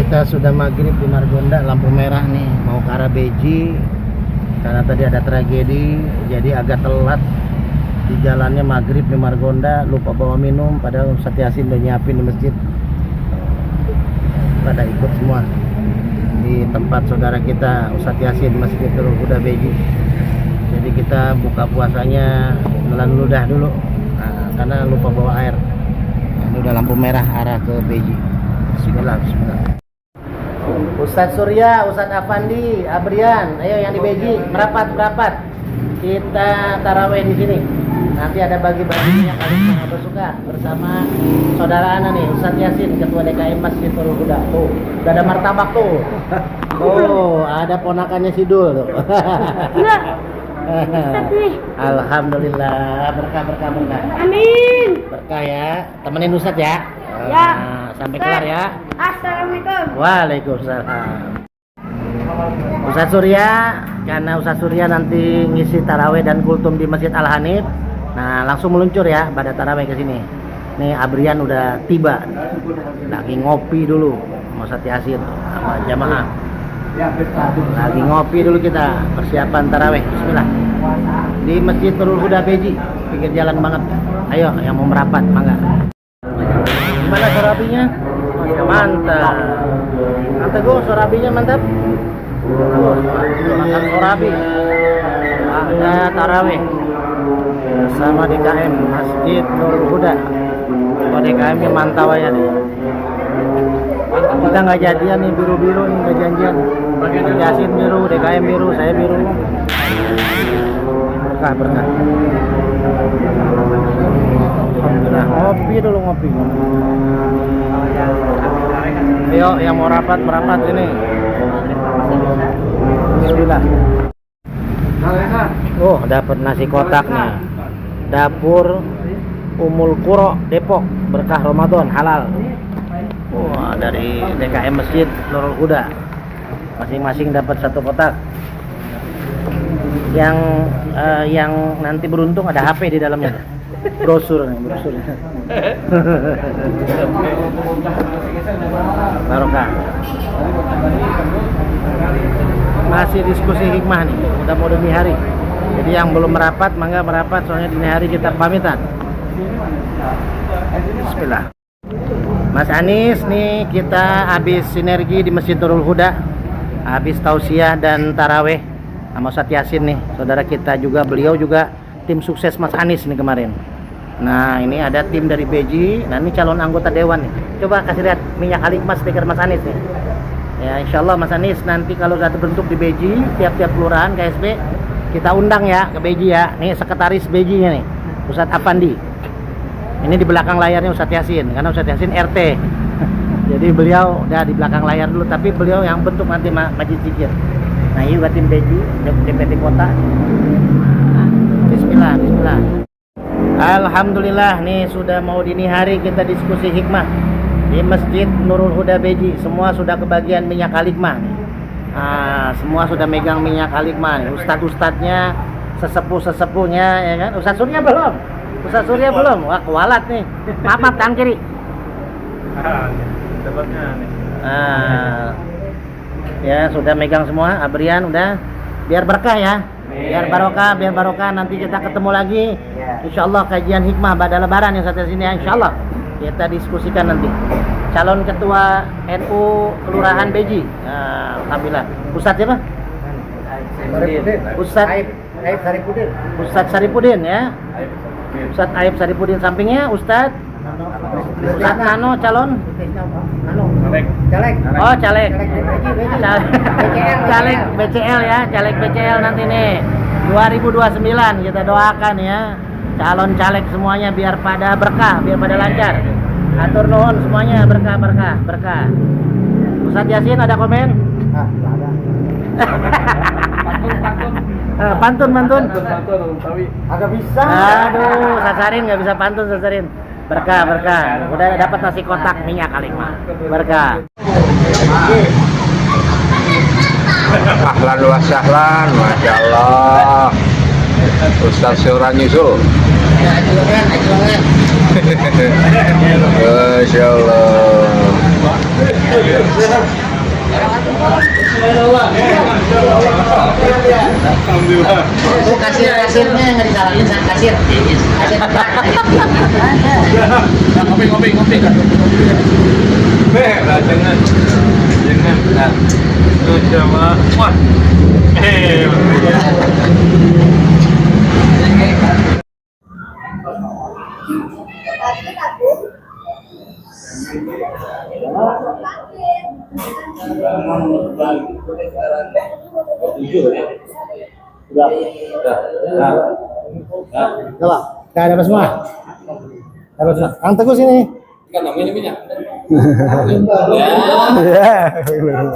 Kita sudah maghrib di Margonda, lampu merah nih, mau ke arah Beji. Karena tadi ada tragedi, jadi agak telat di jalannya maghrib di Margonda. Lupa bawa minum, padahal Ustadz Yasin udah nyiapin di masjid. Pada ikut semua di tempat saudara kita Ustadz Yasin, Masjid Nurul Huda Beji. Jadi kita buka puasanya nelan ludah dulu, karena lupa bawa air. Ini udah lampu merah arah ke Beji. Bismillah, bismillah. Ustadz Surya, Ustadz Afandi, Abrian, ayo yang di Beji, merapat. Kita taraweh di sini. Nanti ada bagi-baginya kali yang bersuka bersama saudara Ana nih, Ustadz Yasin, Ketua DKM Masjid Nurul Huda. Tuh, udah ada martabak tuh. Oh, ada ponakannya Sidul tuh. Alhamdulillah, berkah. Amin. Berkah ya. Temenin Ustadz ya. Ya. Nah, sampai kelar ya. Assalamualaikum. Waalaikumsalam. Ustadz Surya, karena Ustadz Surya nanti ngisi taraweh dan kultum di Masjid Al Hanif. Nah, langsung meluncur ya pada taraweh ke sini. Nih Abrian udah tiba. Lagi ngopi dulu sama Ustadz Yasin sama jamaah. Lagi ngopi dulu kita, persiapan taraweh. Bismillah. Di Masjid Nurul Huda Beji, pinggir jalan banget. Ayo yang mau merapat, mangga. Gimana sorabinya? Mantap. Mantap go, sorabinya mantap. Makan sorabi. Ada taraweh sama DKM Masjid Nurul Huda. Kalau DKM-nya mantap aja nih. Kita nggak jadian nih, biru-biru nih, nggak janjian. Yasin biru, DKM biru, saya biru. Berkah. Alhamdulillah, ngopi dulu ngopi. Ayo yang mau merapat ini. Alhamdulillah. Oh, dapat nasi kotak nih. Dapur Umul Qura Depok, berkah Ramadan halal. Wah, dari DKM Masjid Nurul Huda. Masing-masing dapat satu kotak. Yang nanti beruntung ada HP di dalamnya. Brosur. Barokah. Masih diskusi hikmah nih, udah mau dini hari. Jadi yang belum merapat, mangga merapat, soalnya dini hari kita pamitan. Bismillah. Mas Anis nih, kita habis sinergi di Masjid Nurul Huda, habis tausiah dan taraweh sama Ustadz Yasin nih, saudara kita juga, beliau juga tim sukses Mas Anis nih kemarin. Nah, ini ada tim dari Beji. Nah, ini calon anggota dewan nih. Coba kasih lihat minyak Halikma stiker Mas Anis nih. Ya, insya Allah Mas Anis nanti kalau sudah terbentuk di Beji, tiap-tiap kelurahan KSB kita undang ya ke Beji ya. Nih sekretaris Bejinya nih, Ustadz Afandi. Ini di belakang layarnya Ustadz Yasin, karena Ustadz Yasin RT. Jadi beliau udah di belakang layar dulu, tapi beliau yang bentuk nanti Majid Zikir. Nah, ini buat tim Beji, DPT Kota. Bismillah. Alhamdulillah, nih sudah mau dini hari kita diskusi hikmah di Masjid Nurul Huda Beji. Semua sudah kebagian minyak halikmah. Semua sudah megang minyak halikmah. Ustadz-ustadznya, sesepuh-sesepuhnya, ya kan? Ustadz Surya belum. Wah, kualat nih. Maaf, tangan kiri. Ya sudah megang semua. Abrian udah. Biar berkah ya. Biar barokah. Nanti kita ketemu lagi. Insyaallah kajian hikmah pada lebaran yang satu sini ya, insyaallah kita diskusikan nanti. Calon ketua NU Kelurahan Beji. Alhamdulillah. Ustadz siapa? Ustadz Saripudin ya. Ustadz Aib Saripudin, sampingnya Ustadz Nano, calon caleg. Oh, caleg BCL ya, caleg BCL nanti nih 2029 kita doakan ya. Calon caleg semuanya biar pada berkah, biar pada lancar. Atur nuhun semuanya, berkah. Ustadz Yasin ada komen? Pantun. Agak bisa. Aduh, sasarin nggak bisa pantun, sasarin. Berkah. Udah dapat nasi kotak minyak halikmah. Berkah. Ahlan wa sahlan, Masya Allah. Ustaz Surya nyusul. Ajuangan. Masya Allah. Itu kasirnya yang disalahin sama kasir. Ngopi. Jangan. Nah, itu coba. Wah. Coba, nggak dapat semua. Dapat semua. Kang Teguh sini. Kan namanya minyak. Ya. Belum.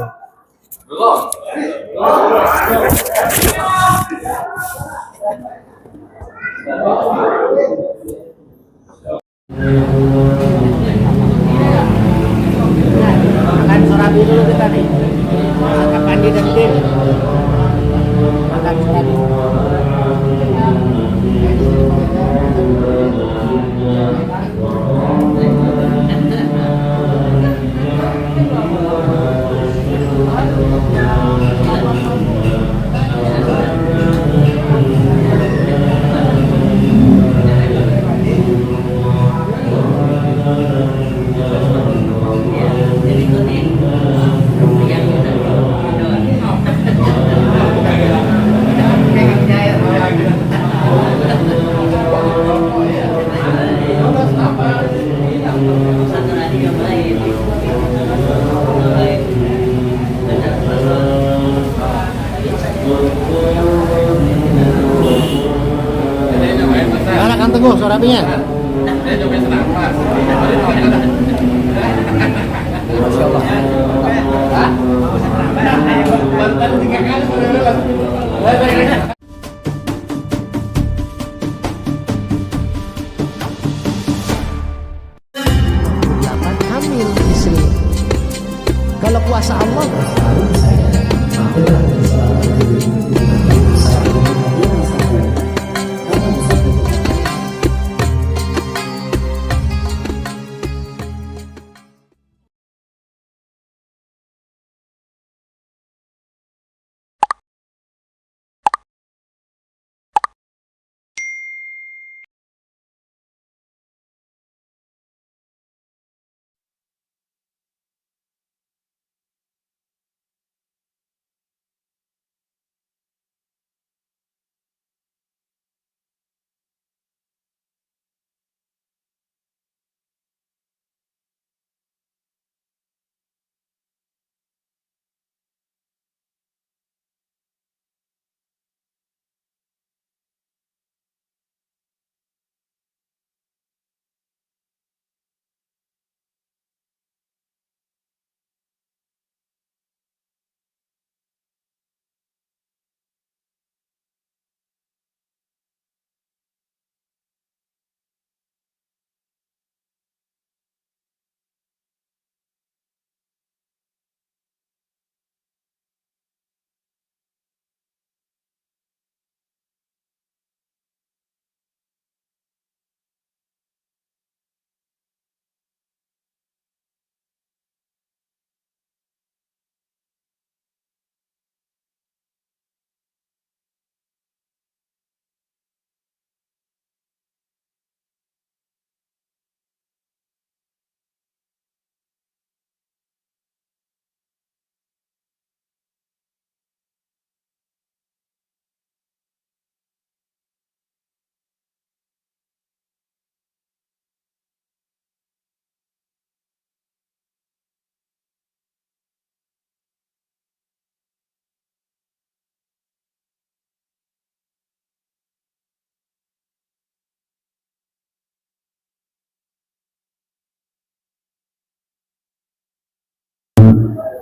Makan sorabi dulu kita nih. Makan kandi dan tim. Makan sorabi. Mana Kang Teguh sorabinya? Jangan hamil istri. Kalau kuasa Allah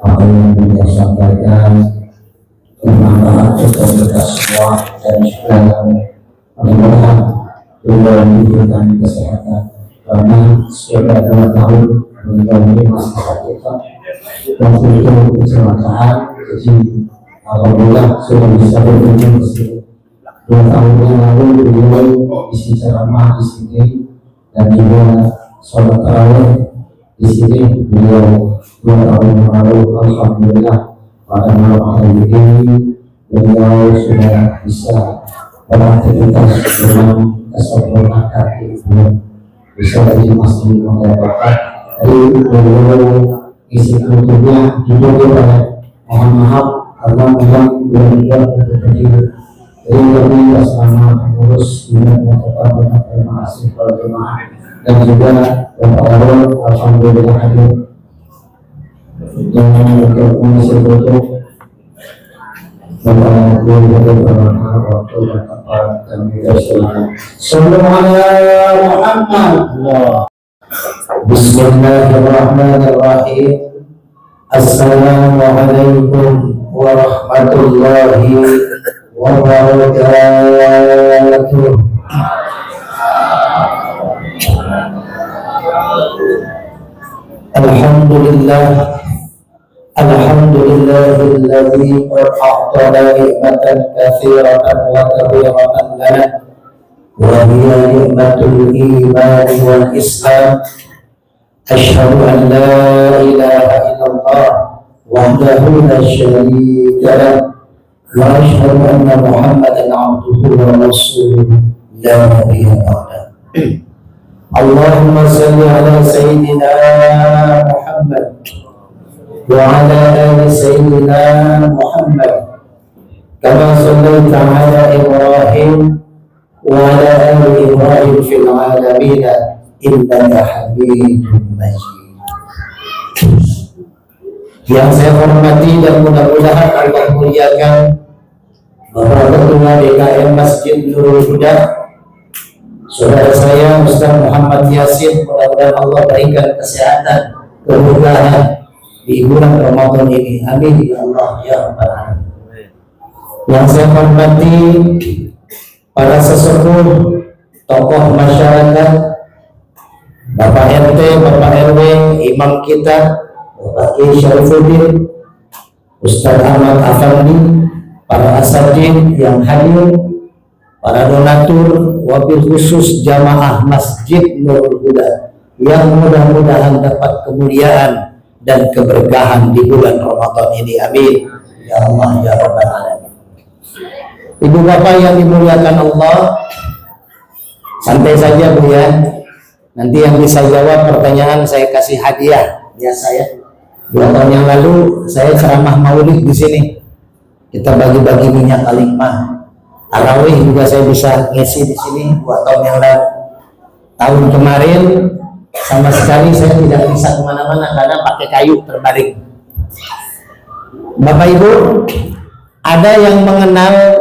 apa yang beliau sampaikan bermanfaat untuk kita semua dan juga mudah-mudahan beliau diberikan kesehatan karena setiap 2 tahun beliau ini masyarakat kita waktu itu kecelakaan. Jadi alhamdulillah sudah bisa berkunjung ke sini. 2 tahun yang lalu beliau isi ceramah di sini dan juga sholat tarawih di sini beliau 2 tahun yang lalu. Alhamdulillah pada malam hari ini beliau sudah bisa beraktivitas dengan kesempurnaan itu, bisa dari masjid mulai bakat dari beliau isi kulturnya jujur kita mohon maaf karena memang beliau untuk jadi kami bersama pengurus juga mengucapkan terima kasih kepada jemaah dan juga Bapak Arul alhamdulillah hadir dengan komisi tutup Bapak waktu dan tempat kami bersama. Sallallahu Muhammad. Bismillahirrahmanirrahim. Assalamualaikum warahmatullahi wabarakatuh. Alhamdulillah, alhamdulillahilladzi a'tana ni'matan katsiratan wa kabiratan lana wa hiya ni'matul iman wal islam. Asyhadu an la ilaha illallah wahdahu la syarika lah وأشهد أن محمدا عبده ورسوله لا نبي بعده. اللهم صل على سيدنا محمد وعلى آل سيدنا محمد كما صليت على إبراهيم وعلى آل إبراهيم في العالمين إنك حميد مجيد. Yang saya hormati dan mudah-mudahan Allah muliakan Bapak Ketua DKM Masjid Nurul Huda, saudara saya Ustaz Muhammad Yasin, mudah-mudahan Allah berikan kesehatan, kemudahan di bulan Ramadan ini. Amin ya Allah ya Rabbal Alamin. Yang saya hormati para sesepuh, tokoh masyarakat, Bapak RT, Bapak RW, imam kita Bapak Kiai Syarifuddin, Ustaz Ahmad Afandi, para asatidz yang hadir, para donatur, wabil khusus jamaah Masjid Nurul Huda yang mudah-mudahan dapat kemuliaan dan keberkahan di bulan Ramadan ini. Amin ya Allah ya Rabbal Alamin. Ibu bapak yang dimuliakan Allah, santai saja Bu ya. Nanti yang bisa jawab pertanyaan saya kasih hadiah. Biasa ya. 2 tahun yang lalu saya ceramah maulid di sini. Kita bagi-bagi minyak kalimah. Tarawih juga saya bisa ngisi di sini 2 tahun yang lalu. Tahun kemarin sama sekali saya tidak bisa kemana-mana karena pakai kayu terbaring. Bapak Ibu, ada yang mengenal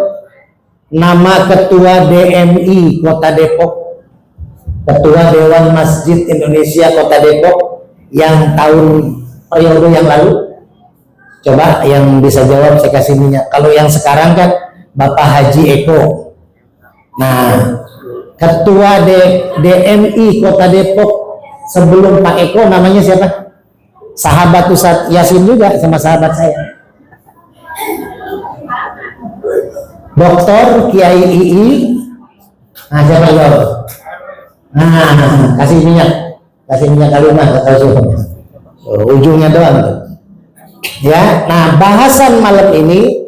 nama Ketua DMI Kota Depok, Ketua Dewan Masjid Indonesia Kota Depok yang tahun periode yang lalu? Coba yang bisa jawab saya kasih minyak. Kalau yang sekarang kan Bapak Haji Eko. Nah, Ketua DMI Kota Depok sebelum Pak Eko namanya siapa? Sahabat Ustaz Yasin juga sama sahabat saya. Doktor Kiai II. Nah, siapa jawab? Nah, kasih minyak kalimat atau ujungnya doang. Ya, nah bahasan malam ini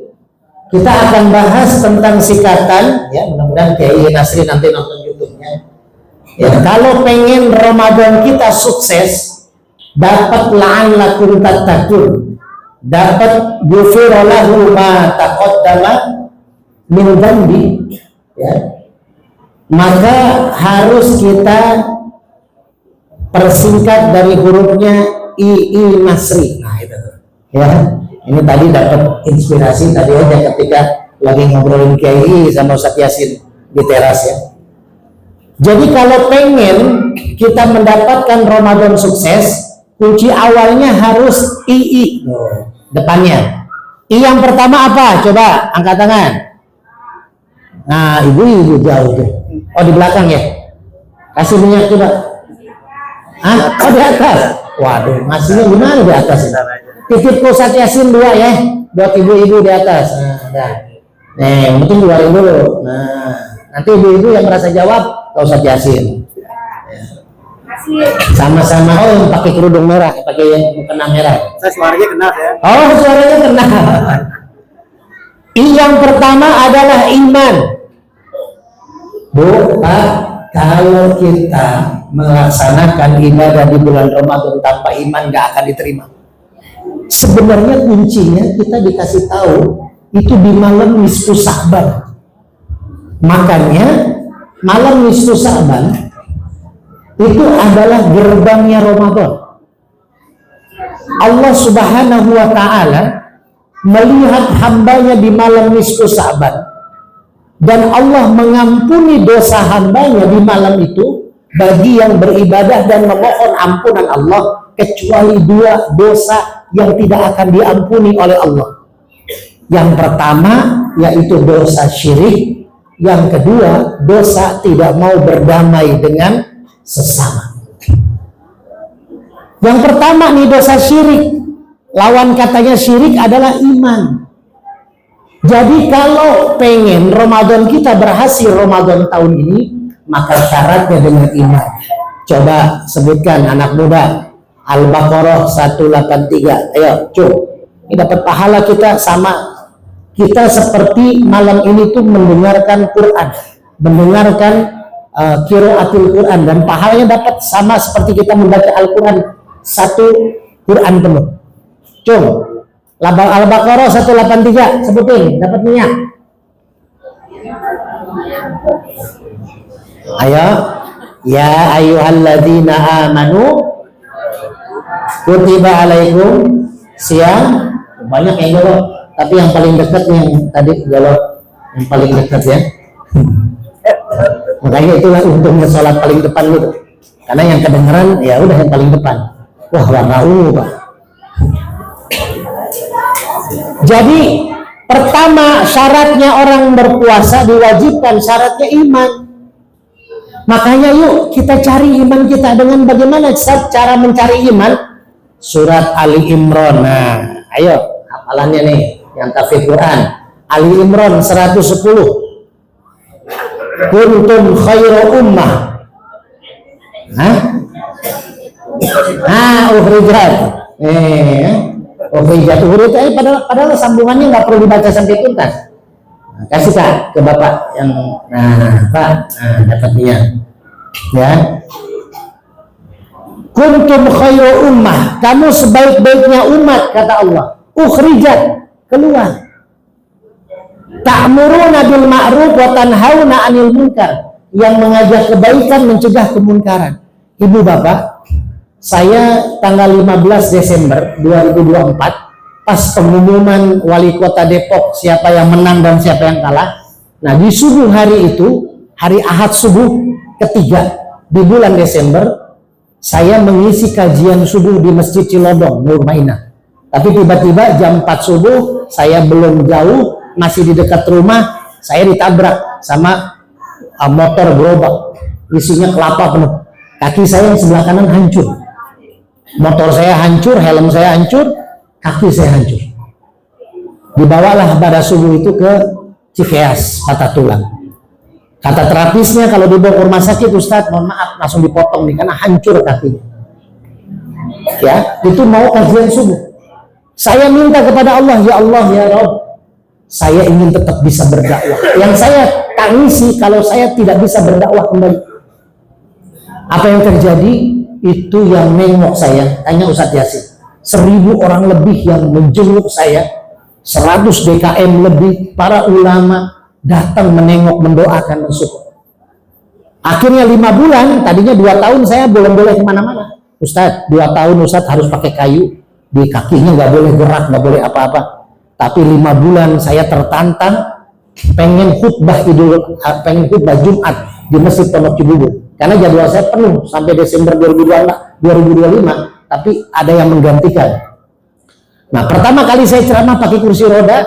kita akan bahas tentang sikatan. Ya, mudah-mudahan Kiai Nasri nanti nonton YouTube-nya. Ya, kalau pengen Ramadan kita sukses, dapat la'allakum tattaqun, dapat ghufira lahu ma taqaddama min dzambi, ya, maka harus kita persingkat dari hurufnya II Nasri. Nah itu ya, ini tadi dapat inspirasi tadi aja ketika lagi ngobrolin Kiai sama Ustaz Yasin di teras ya. Jadi kalau pengen kita mendapatkan Ramadan sukses, kunci awalnya harus II depannya. I yang pertama apa? Coba angkat tangan. Nah, ibu jauh tuh. Oh di belakang ya. Kasih minyak coba. Ah, oh di atas. Waduh, ngasihnya gimana di atas? Titip Ustaz Yasin 2 ya, buat ibu-ibu di atas. Nah, yang penting 2.000 dulu. Nah, nanti ibu-ibu yang merasa jawab ke Ustaz Yasin. Sama-sama. Oh, yang pakai kerudung merah, pakai yang mukena merah. Saya suaranya kenal ya. Oh, suaranya kena. Yang pertama adalah iman. Bu, Pak, kalau kita melaksanakan ibadah di bulan Ramadan tanpa iman nggak akan diterima. Sebenarnya kuncinya kita dikasih tahu itu di malam nisfu Sa'ban. Makanya malam nisfu Sa'ban itu adalah gerbangnya Ramadan. Allah Subhanahu wa Ta'ala melihat hambanya di malam nisfu Sa'ban, dan Allah mengampuni dosa hambanya di malam itu bagi yang beribadah dan memohon ampunan Allah, kecuali dua dosa yang tidak akan diampuni oleh Allah. Yang pertama yaitu dosa syirik, yang kedua dosa tidak mau berdamai dengan sesama. Yang pertama nih dosa syirik, lawan katanya syirik adalah iman. Jadi kalau pengen Ramadan kita berhasil Ramadan tahun ini, maka syaratnya dengan iman. Coba sebutkan anak muda, Al-Baqarah 183. Ayo, cuy. Ini dapat pahala kita sama. Kita seperti malam ini tuh mendengarkan Quran, mendengarkan qiraatul Quran, dan pahalanya dapat sama seperti kita membaca Al-Quran satu Quran penuh. Cuy. Al-Baqarah 183, sebutin, dapat minyak. Ayo, ya ayyuhalladzina amanu kutiba alaikum siyam. Banyak yang galau, tapi yang paling dekat yang tadi galau, yang paling dekat ya. Makanya itulah untungnya sholat paling depan gitu, karena yang kedengeran ya udah yang paling depan. Wah, warna ungu Pak. Jadi pertama syaratnya orang berpuasa diwajibkan syaratnya iman. Makanya yuk kita cari iman kita dengan bagaimana cara mencari iman. Surat Ali Imran. Nah, ayo hafalannya nih yang tahfidz Quran. Ali Imran 110. Kuntum khairu ummah. Ukhrijat. Ukhrijat padahal sambungannya nggak perlu dibaca sampai tuntas. Nah, kasih Kak ke Bapak yang Pak, dapat dia. Ya. Kuntum khairu ummah, kamu sebaik-baiknya umat kata Allah. Ukhrijat, keluar. Ta'muruna bil ma'ruf wa tanhauna 'anil munkar, yang mengajak kebaikan mencegah kemunkaran. Ibu Bapak, saya tanggal 15 Desember 2024 pas pengumuman wali kota Depok siapa yang menang dan siapa yang kalah. Nah, di subuh hari itu, hari Ahad subuh ketiga di bulan Desember, saya mengisi kajian subuh di Masjid Cilodong, Nur Mainah. Tapi tiba-tiba jam 4 subuh, saya belum jauh, masih di dekat rumah, saya ditabrak sama motor gerobak, isinya kelapa penuh. Kaki saya yang sebelah kanan hancur. Motor saya hancur, helm saya hancur, kaki saya hancur. Dibawalah pada subuh itu ke Cikeas, patah tulang. Kata terapisnya kalau dibawa ke rumah sakit, Ustadz mohon maaf langsung dipotong nih karena hancur kakinya. Ya, itu mau kajian subuh. Saya minta kepada Allah, ya Allah ya Rabb, saya ingin tetap bisa berdakwah. Yang saya tangisi kalau saya tidak bisa berdakwah kembali. Apa yang terjadi? Itu yang nengok saya, tanya Ustadz Yasin. 1000 orang lebih yang menjenguk saya, 100 DKM lebih, para ulama datang menengok, mendoakan, mensupport. Akhirnya 5 bulan, tadinya 2 tahun saya belum boleh kemana-mana. Ustadz, 2 tahun Ustadz harus pakai kayu, di kakinya nggak boleh gerak, nggak boleh apa-apa. Tapi 5 bulan saya tertantang, pengen khutbah Jumat di Masjid Pondok Cibubur. Karena jadwal saya penuh sampai Desember 2025, tapi ada yang menggantikan. Nah, pertama kali saya ceramah pakai kursi roda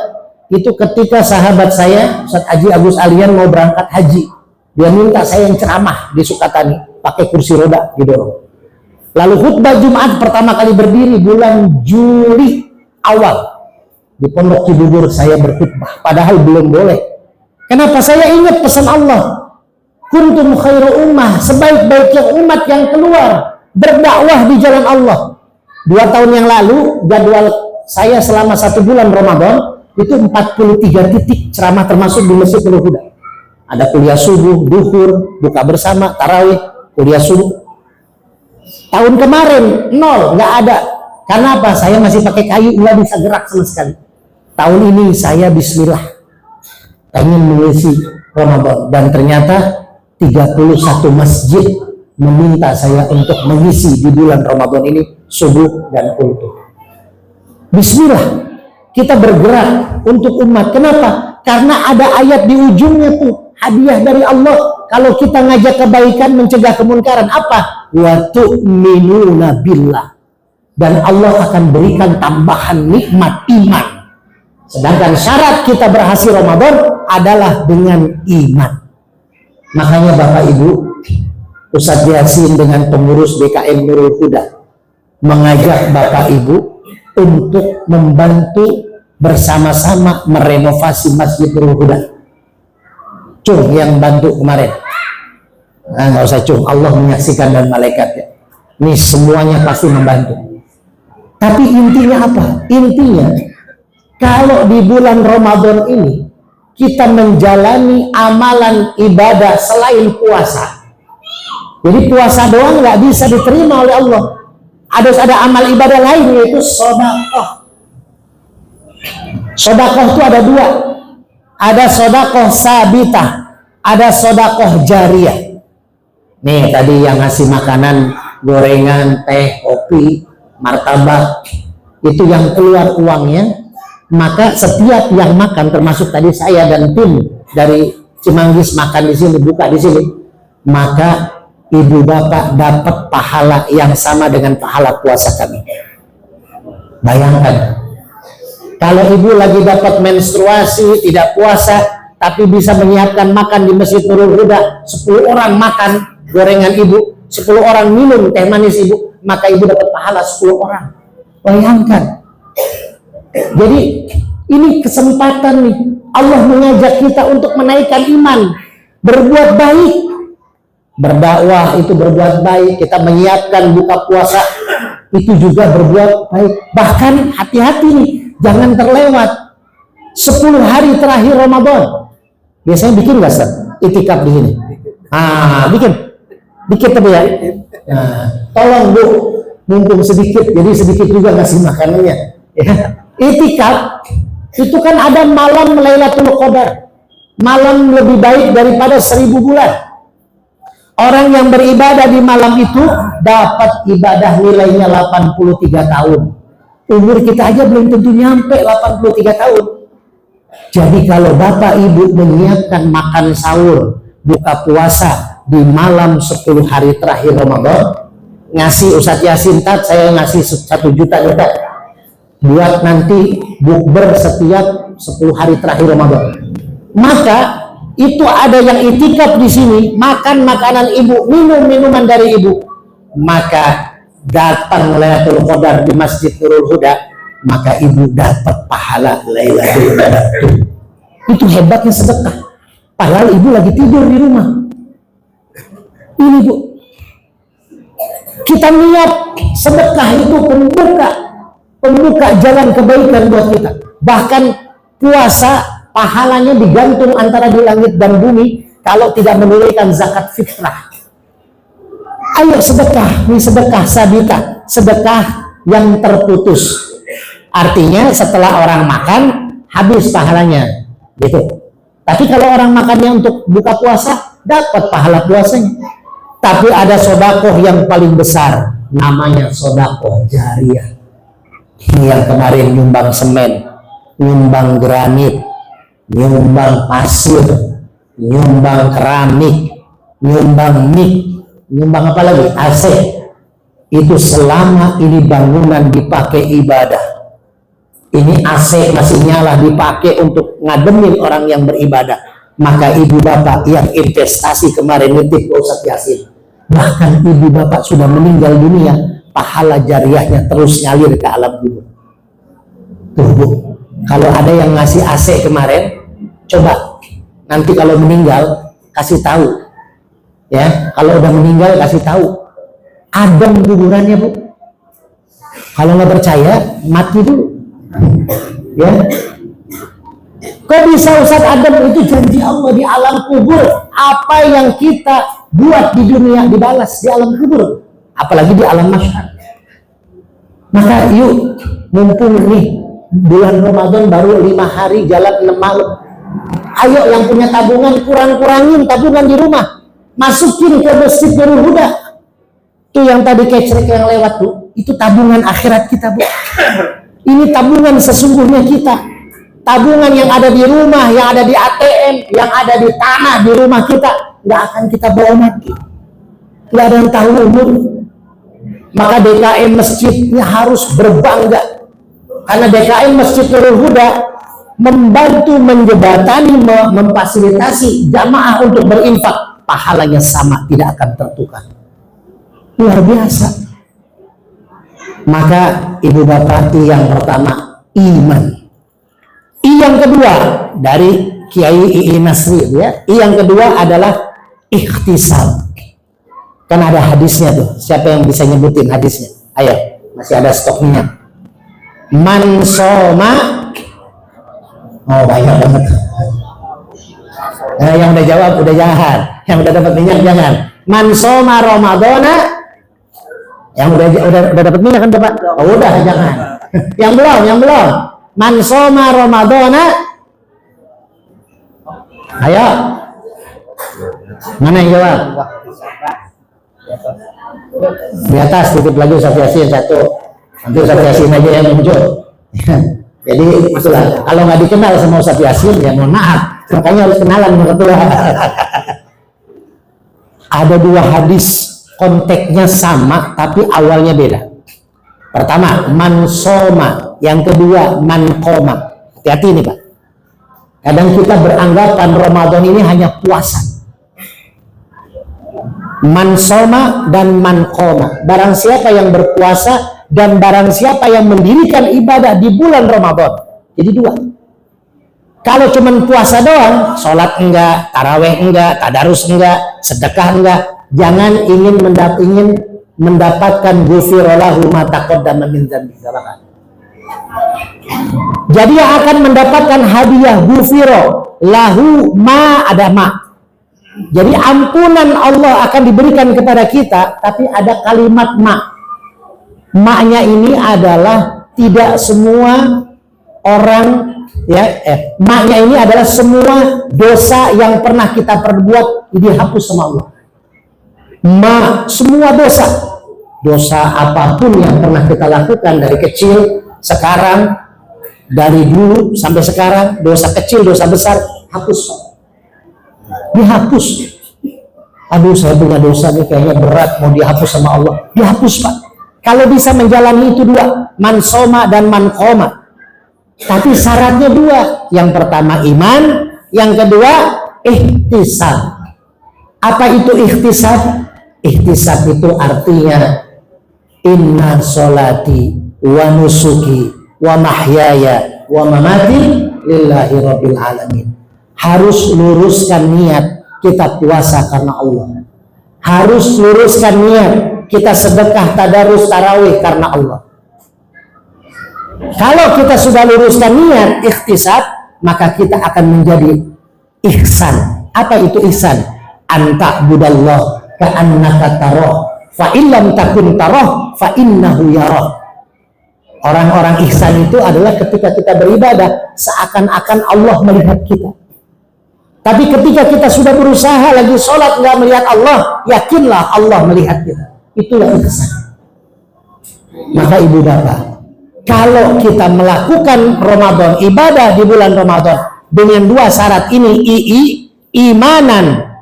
itu ketika sahabat saya Ustadz Haji Agus Alian mau berangkat haji. Dia minta saya yang ceramah di Sukatani pakai kursi roda didorong. Lalu khutbah Jumat pertama kali berdiri bulan Juli awal di Pondok Cibubur saya berkhutbah, padahal belum boleh. Kenapa? Saya ingat pesan Allah, kuntum khairu ummah, sebaik-baiknya umat yang keluar berdakwah di jalan Allah. 2 tahun yang lalu jadwal saya selama 1 bulan Ramadan itu 43 titik ceramah termasuk di Masjid Nurul Huda. Ada kuliah subuh, duhur, buka bersama, tarawih, kuliah subuh. Tahun kemarin 0, nggak ada. Karena apa? Saya masih pakai kayu, nggak bisa gerak sama sekali. Tahun ini saya bismillah ingin mengisi Ramadan, dan ternyata 31 masjid meminta saya untuk mengisi di bulan Ramadan ini subuh dan kultur. Bismillah, kita bergerak untuk umat. Kenapa? Karena ada ayat di ujungnya tuh, hadiah dari Allah. Kalau kita ngajak kebaikan, mencegah kemunkaran, apa? Wa tu'minuna billah. Dan Allah akan berikan tambahan nikmat iman. Sedangkan syarat kita berhasil Ramadan adalah dengan iman. Makanya Bapak Ibu, Ustadz Yasin dengan pengurus BKM Nurul Huda mengajak Bapak Ibu untuk membantu bersama-sama merenovasi Masjid Nurul Huda. Cung yang bantu kemarin. Nah, nggak usah cung, Allah menyaksikan dan malaikatnya. Ini semuanya pasti membantu. Tapi intinya apa? Intinya kalau di bulan Ramadan ini kita menjalani amalan ibadah selain puasa. Jadi puasa doang nggak bisa diterima oleh Allah. Ada amal ibadah lain, yaitu sedekah. Sedekah itu ada 2. Ada sedekah sabitah, ada sedekah jariyah. Nih tadi yang ngasih makanan, gorengan, teh, kopi, martabak, itu yang keluar uangnya, maka setiap yang makan, termasuk tadi saya dan tim dari Cimanggis makan di sini, buka di sini, maka ibu bapak dapat pahala yang sama dengan pahala puasa kami. Bayangkan, kalau ibu lagi dapat menstruasi, tidak puasa, tapi bisa menyiapkan makan di Masjid Nurul Huda, 10 orang makan gorengan ibu, 10 orang minum teh manis ibu, maka ibu dapat pahala 10 orang. Bayangkan. Jadi ini kesempatan nih, Allah mengajak kita untuk menaikkan iman, berbuat baik. Berdakwah itu berbuat baik, kita menyiapkan buka puasa itu juga berbuat baik. Bahkan hati-hati nih, jangan terlewat 10 hari terakhir Ramadan. Biasanya bikin nggak Ustaz? Itikaf di sini. Bikin dikit tapi ya. Nah, tolong Bu, mumpung sedikit, jadi sedikit juga ngasih makanannya. Ya. Itikaf itu kan ada malam Lailatul Qadar, malam lebih baik daripada 1000 bulan. Orang yang beribadah di malam itu dapat ibadah nilainya 83 tahun. Umur kita aja belum tentu nyampe 83 tahun. Jadi kalau Bapak Ibu menyiapkan makan sahur, buka puasa di malam 10 hari terakhir Ramadan, ngasih Ustadz Yasin, saya ngasih 1 juta juga buat nanti bukber setiap 10 hari terakhir Ramadan. Maka itu ada yang itikaf di sini, makan makanan ibu, minum minuman dari ibu, maka datang Lailatul Qadar di Masjid Nurul Huda, maka ibu dapat pahala Lailatul Qadar. Itu hebatnya sedekah. Padahal ibu lagi tidur di rumah. Ini Bu, kita niat sedekah itu pembuka jalan kebaikan buat kita. Bahkan puasa pahalanya digantung antara di langit dan bumi kalau tidak menunaikan zakat fitrah. Ayo sedekah, ini sedekah sabita, sedekah yang terputus. Artinya setelah orang makan habis pahalanya, gitu. Tapi kalau orang makannya untuk buka puasa, dapat pahala puasanya. Tapi ada sedekah yang paling besar, namanya sedekah jariyah. Ini yang kemarin nyumbang semen, nyumbang granit, nyumbang pasir, nyumbang keramik, nyumbang mik, nyumbang apa lagi? AC. Itu selama ini bangunan dipakai ibadah, ini AC masih nyala dipakai untuk ngademin orang yang beribadah, maka ibu bapak yang investasi kemarin nitip ke Ustadz Yasin, bahkan ibu bapak sudah meninggal dunia, pahala jariyahnya terus ngalir ke alam kubur. Tuh Bu, kalau ada yang ngasih AC kemarin, coba nanti kalau meninggal kasih tahu, ya. Kalau udah meninggal kasih tahu Adem kuburannya, Bu. Kalau nggak percaya, mati dulu. Ya. Kok bisa Ustaz Adam? Itu janji Allah di alam kubur. Apa yang kita buat di dunia dibalas di alam kubur, apalagi di alam mahsyar. Maka yuk, mumpung nih bulan Ramadan baru 5 hari jalan 6 malam. Ayo yang punya tabungan kurang-kurangin tabungan di rumah, masukin ke Masjid Nurul Huda. Itu yang tadi kecrek yang lewat tuh, itu tabungan akhirat kita, Bu. Ini tabungan sesungguhnya kita. Tabungan yang ada di rumah, yang ada di ATM, yang ada di tanah di rumah kita, nggak akan kita bawa mati. Nggak ada yang tahu umur. Maka DKM masjidnya harus berbangga, karena DKM Masjid Nurul Huda membantu menjembatani, memfasilitasi jamaah untuk berinfak. Pahalanya sama, tidak akan tertukar. Luar biasa. Maka ibu bapak, yang pertama iman. Yang kedua dari Kiai I Nasri, ya. Yang kedua adalah ikhtisab. Kan ada hadisnya tuh. Siapa yang bisa nyebutin hadisnya? Ayo, masih ada stoknya. Man soma. Oh, banyak banget. Nah, yang udah jawab udah jangan. Yang udah dapat minyak jangan. Man soma Ramadana. Yang udah dapat minyak kan, Bapak? Oh, udah jangan. Yang belum. Man soma Ramadana. Ayo. Mana yang jawab? Di atas titip lagi Ustaz Yasin 1. Nanti Ustaz Yasin aja yang muncul. Jadi itulah, kalau nggak dikenal sama Ustaz Yasin ya mohon maaf. Makanya harus kenalan sama ketua. Ada 2 hadis, konteksnya sama tapi awalnya beda. Pertama, man soma. Yang kedua, man koma. Hati-hati nih, Pak. Kadang kita beranggapan Ramadan ini hanya puasa. Man soma dan man koma. Barang siapa yang berpuasa dan barang siapa yang mendirikan ibadah di bulan Ramadan. Jadi 2. Kalau cuma puasa doang, sholat enggak, taraweh enggak, tadarus enggak, sedekah enggak, jangan ingin mendapatkan ghufirallahu ma taqaddama min dzambi. Jadi yang akan mendapatkan hadiah ghufiro lahu ma ada ma. Jadi ampunan Allah akan diberikan kepada kita, tapi ada kalimat ma. Ma-nya ini adalah tidak semua orang ya, ma-nya ini adalah semua dosa yang pernah kita perbuat dihapus sama Allah. Ma, semua dosa apapun yang pernah kita lakukan dari kecil, sekarang, dari dulu sampai sekarang, dosa kecil, dosa besar, hapus. Dihapus. Aduh, saya punya dosa nih kayaknya berat, mau dihapus sama Allah. Dihapus, Pak. Kalau bisa menjalani itu 2, man soma dan man koma. Tapi syaratnya 2. Yang pertama iman, yang kedua ihtisab. Apa itu ihtisab? Ihtisab itu artinya inna sholati wa nusuki wa mahyaya wa mamati lillahi rabbil alamin. Harus luruskan niat kita puasa karena Allah. Harus luruskan niat kita sedekah, tadarus, tarawih karena Allah. Kalau kita sudah luruskan niat ikhtisab, maka kita akan menjadi ihsan. Apa itu ihsan? Anta budallah ka'annaka taroh fa illam takun taroh fa innahu yaroh. Orang-orang ihsan itu adalah ketika kita beribadah seakan-akan Allah melihat kita. Tapi ketika kita sudah berusaha lagi sholat nggak melihat Allah, yakinlah Allah melihat kita. Itulah ihsan. Maka ibu bapak, kalau kita melakukan Ramadan, ibadah di bulan Ramadan dengan 2 syarat ini, imanan,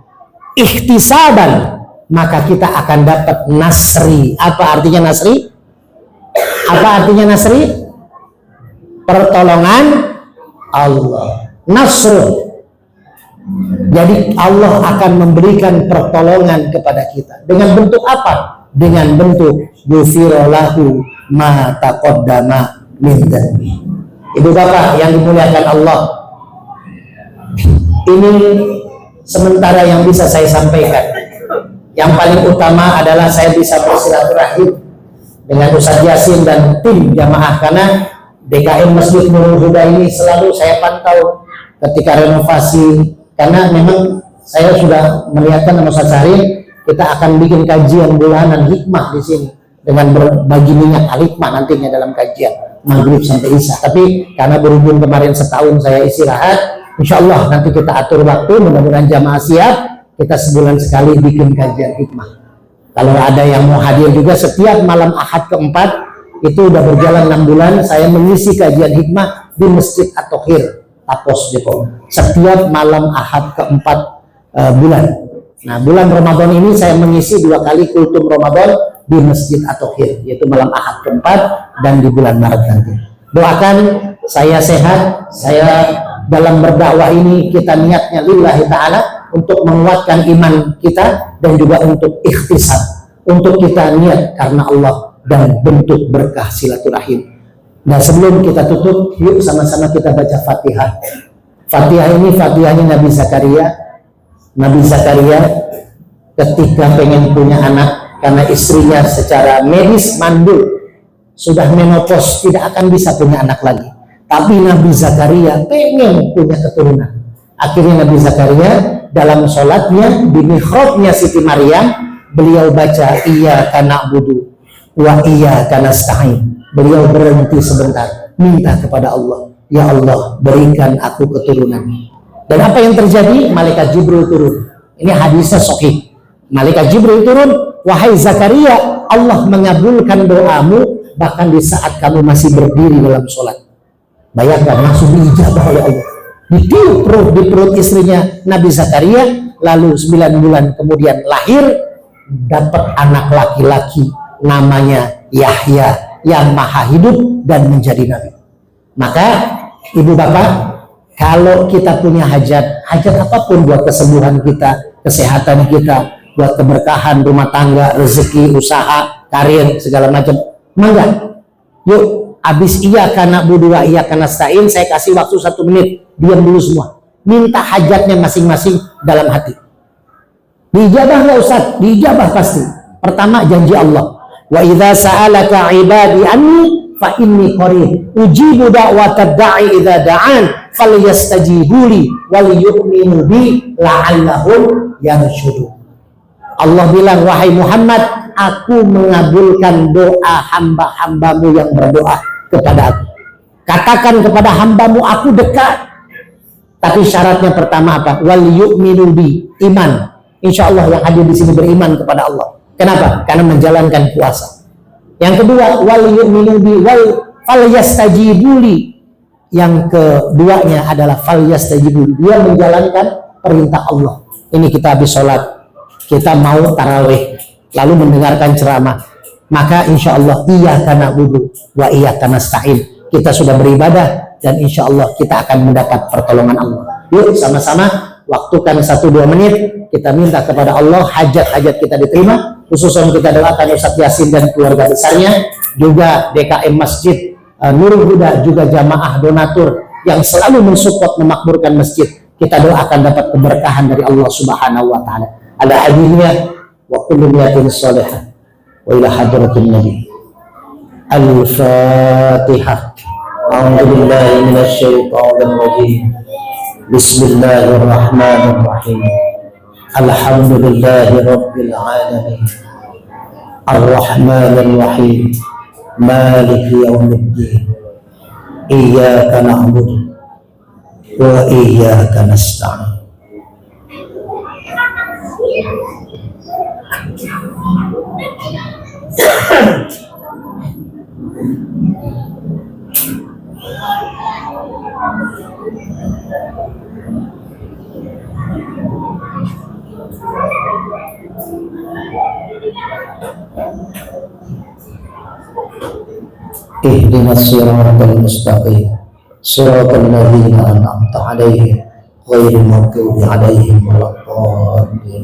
ikhtisaban, maka kita akan dapat nasri. Apa artinya nasri? Apa artinya nasri? Pertolongan Allah. Nasr. Jadi Allah akan memberikan pertolongan kepada kita. Dengan bentuk apa? Dengan bentuk ghufirallahu ma taqaddama min dzambi. Ibu bapak yang dimuliakan Allah, ini sementara yang bisa saya sampaikan. Yang paling utama adalah saya bisa bersilaturahim dengan Ustadz Yasin dan tim jamaah, karena DKM Masjid Nurul Huda ini selalu saya pantau ketika renovasi, karena memang saya sudah melihatkan sama Ustadz Syarif, kita akan bikin kajian bulanan hikmah di sini dengan berbagi minyak al-hikmah nantinya dalam kajian maghrib sampai isya. Tapi karena berhubung kemarin setahun saya istirahat, insya Allah nanti kita atur waktu, mudah-mudahan jamaah siap, kita sebulan sekali bikin kajian hikmah. Kalau ada yang mau hadir juga, setiap malam Ahad keempat itu udah berjalan 6 bulan saya mengisi kajian hikmah di Masjid At-Tohir Tapos Depok setiap malam Ahad keempat bulan. Nah, bulan Ramadan ini saya mengisi 2 kali kultum Ramadan di Masjid At-Tohir, yaitu malam Ahad keempat dan di bulan Maret nanti. Doakan saya sehat, saya dalam berdakwah ini kita niatnya lillahi ta'ala untuk menguatkan iman kita dan juga untuk ikhtisab, untuk kita niat karena Allah dan bentuk berkah silaturahim. Nah, sebelum kita tutup, yuk sama-sama kita baca Fatihah. Fatihah ini Fatihahnya Nabi Zakaria. Nabi Zakaria ketika pengen punya anak, karena istrinya secara medis mandul, sudah menopause, tidak akan bisa punya anak lagi. Tapi Nabi Zakaria pengen punya keturunan. Akhirnya Nabi Zakaria dalam sholatnya di mihrabnya Siti Maryam, beliau baca iyyaka na'budu wa iyyaka nasta'in. Beliau berhenti sebentar, minta kepada Allah, ya Allah berikan aku keturunan. Dan apa yang terjadi? Malaikat Jibril turun. Ini hadisnya sahih. Malaikat Jibril turun, wahai Zakaria, Allah mengabulkan doamu bahkan di saat kamu masih berdiri dalam sholat. Bayangkan, langsung diijabah oleh Allah. Di perut istrinya Nabi Zakaria, lalu 9 bulan kemudian lahir, dapat anak laki-laki namanya Yahya yang maha hidup dan menjadi nabi. Maka ibu bapak, kalau kita punya hajat apapun buat kesembuhan kita, kesehatan kita, buat keberkahan rumah tangga, rezeki, usaha, karir, segala macam, mangga. Yuk, habis iyyaka na'budu wa iyyaka nasta'in, saya kasih waktu 1 menit, diam dulu semua. Minta hajatnya masing-masing dalam hati. Diijabah nggak Ustaz? Diijabah pasti. Pertama, janji Allah. Wa idza sa'alaka 'ibadi anni fa inni qarib ujibu da'watad da'i idza da'an falyastajibuli wal yu'minu bi la'allahum yarshudun. Allah bilang, wahai Muhammad, aku mengabulkan doa hamba-hambamu yang berdoa kepada aku. Katakan kepada hambamu, aku dekat. Tapi syaratnya pertama apa? Wal yu'minu bi, iman. Insya Allah yang hadir di sini beriman kepada Allah. Kenapa? Karena menjalankan puasa. Yang kedua, wal yu'minu bi wal falyastajibuli. Yang keduanya adalah falyastajibuli. Dia menjalankan perintah Allah. Ini kita habis sholat, kita mau tarawih, lalu mendengarkan ceramah, maka insya Allah iyyaka na'budu wa iyyaka nasta'in, kita sudah beribadah dan insya Allah kita akan mendapat pertolongan Allah. Yuk sama-sama waktukan 1-2 menit, kita minta kepada Allah hajat-hajat kita diterima, khususnya kita doakan Ustadz Yasin dan keluarga besarnya, juga DKM Masjid Nurul Huda, juga jamaah donatur yang selalu mensupport memakmurkan masjid. Kita doakan dapat keberkahan dari Allah Subhanahu wa taala. Ada hadirnya wa kullu niyatin shalihah wa ila hadratin nabi. Al-Fatihah. A'udzu billahi minasy syaithanir rajim. Bismillahirrahmanirrahim. Alhamdulillahi rabbil alamin. Ar-Rahmanir Rahim. Maliki yaumiddin. Iyyaka na'budu wa iyyaka nasta'in. Ihdinas siratal mustaqim, siratal ladzina an'amta 'alaihim ghairil maghdubi 'alaihim waladdallin.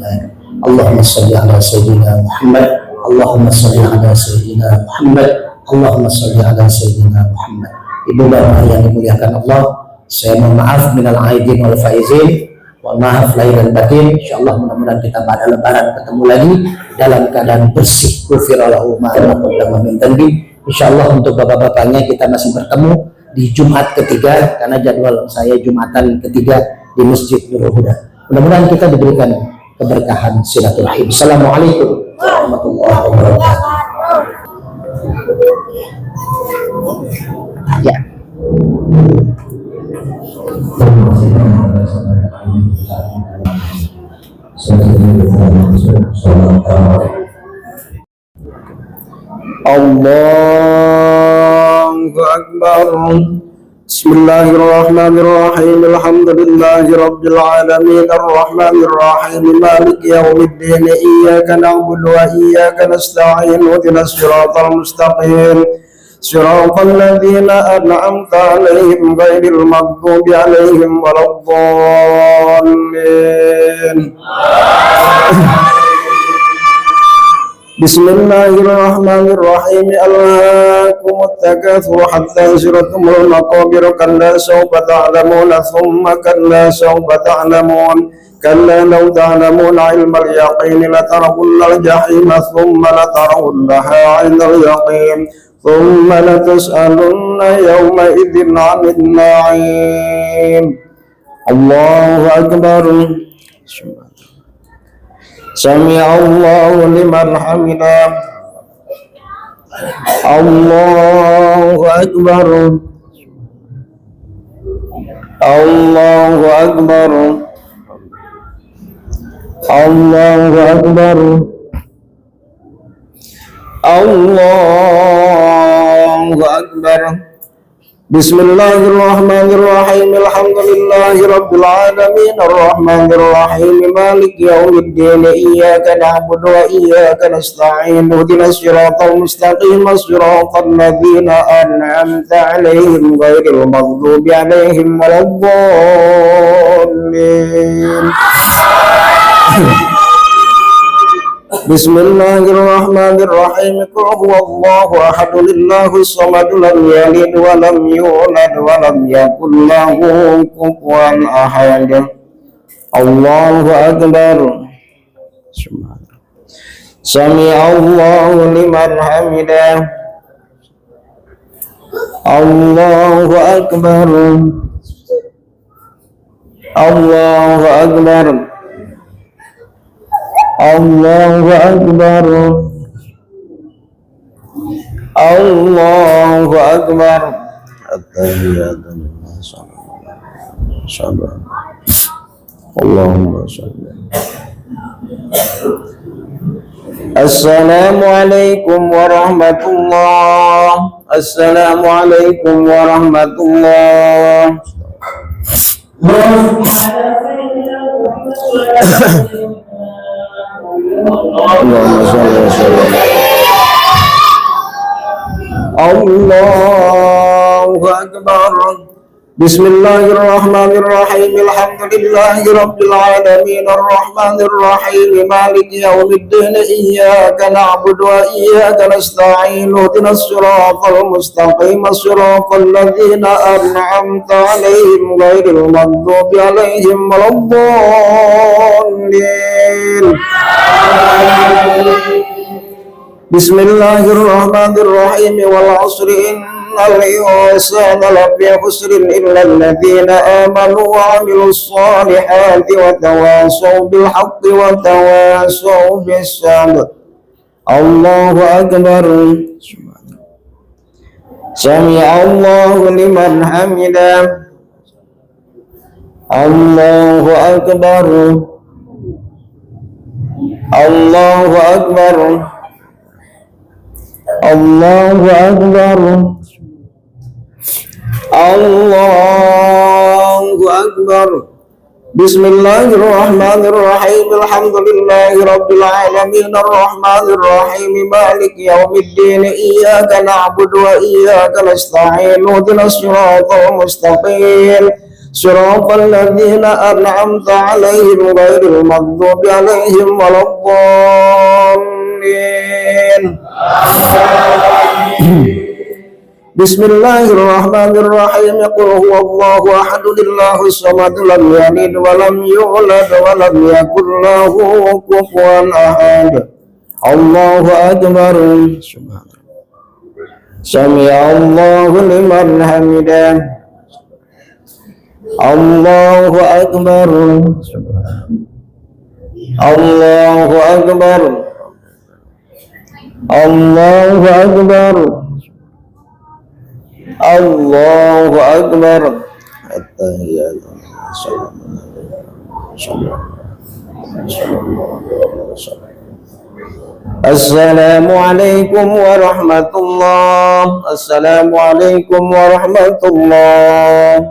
Allahumma shalli 'ala sayyidina Muhammad, Allahumma shalli 'ala sayyidina Muhammad, Allahumma shalli 'ala sayyidina Muhammad. Ibu bapak yang dimuliakan Allah, saya mohon maaf minal aidin wal faizin Mohon maaf lahir dan batin. Insyaallah mudah-mudahan kita pada lebaran ketemu lagi dalam keadaan bersih. Ghufirallahu ma taqaddama min dhanbi. Insyaallah untuk bapak-bapaknya kita masih bertemu di Jumat ketiga karena jadwal saya Jumatan ketiga di Masjid Nurul Huda. Mudah-mudahan kita diberikan keberkahan silaturahim. Assalamualaikum warahmatullahi wabarakatuh. Ya. Allahu Akbar. Bismillahirrahmanirrahim. Alhamdulillahi rabbil alamin arrahmanir rahim maliki yaumiddin iyyaka na'budu wa iyyaka nasta'in ihdinas siratal mustaqim siratal ladzina an'amta 'alaihim ghairil maghdubi 'alaihim waladdallin. Bismillahirrahmanirrahim. Alhaakumut takatsur hatta zurtumul maqabir kalla sawfa ta'lamuna thumma kalla sawfa ta'lamun kalla law ta'lamuna 'ilmal yaqin latarawunnal jahima thumma latarawunnaha 'ainal yaqin thumma latus'alunna yawma idzin 'anil na'im. Allahu akbar. Sami'allahu liman hamidah. Allahu akbar. Allahu akbar. Allahu akbar. Allahu akbar. Bismillahirrahmanirrahim. Alhamdulillahi rabbil alamin arrahmanir rahim maliki yaumiddin iyyaka na'budu wa iyyaka nasta'in ihdinas siratal mustaqim siratal ladzina an'amta 'alaihim ghairil maghdubi 'alaihim waladdallin. Bismillahirrahmanirrahim. Qul huwallahu ahad, Allahus samad, lam yalid wa lam yulad wa lam yakul lahu kufuwan ahad. Allahu akbar. Sami'allahu liman hamidah. Allahu akbar. Allahu akbar. Allahu akbar. Allahu akbar. At-tahiyyatu lillahi Allahumma shalli. Assalamualaikum warahmatullahi. Assalamualaikum warahmatullahi. Allahumma shalli wa sallim. Allahu akbar. Bismillahirrahmanirrahim. Alhamdulillahi rabbil alamin arrahmanir rahim maliki yaumiddin iyyaka na'budu wa iyyaka nasta'in ihdinas siratal mustaqim siratal ladzina an'amta 'alaihim ghairil maghdubi 'alaihim waladdallin. Bismillahirrahmanirrahim. Wal 'asri innal insana lafi khusrin illa alladhina amanu wa 'amilus solihati wa tawasaw bil haqqi wa tawasaw bis sabr. Allahu akbar. Sami'allahu liman hamidah. Allahu akbar. Allahu akbar. Allahu akbar. Allahu akbar. Bismillahirrahmanirrahim. Alhamdulillahi rabbil alamin arrahmanir rahim maliki yaumiddin iyyaka na'budu wa iyyaka nasta'in ihdinas siratal mustaqim siratal ladzina an'amta 'alaihim ghairil maghdubi 'alaihim waladdallin. Bismillahirrahmanirrahim. Qul huwallahu ahad, Allahus samad, lam yalid wa lam yulad wa lam yakul lahu kufuwan ahad. Allahu akbar. Sami'allahu liman hamidah. Allahu akbar. Allahu akbar. Allahu akbar. Allahu akbar. Assalamualaikum warahmatullahi. Assalamualaikum warahmatullahi.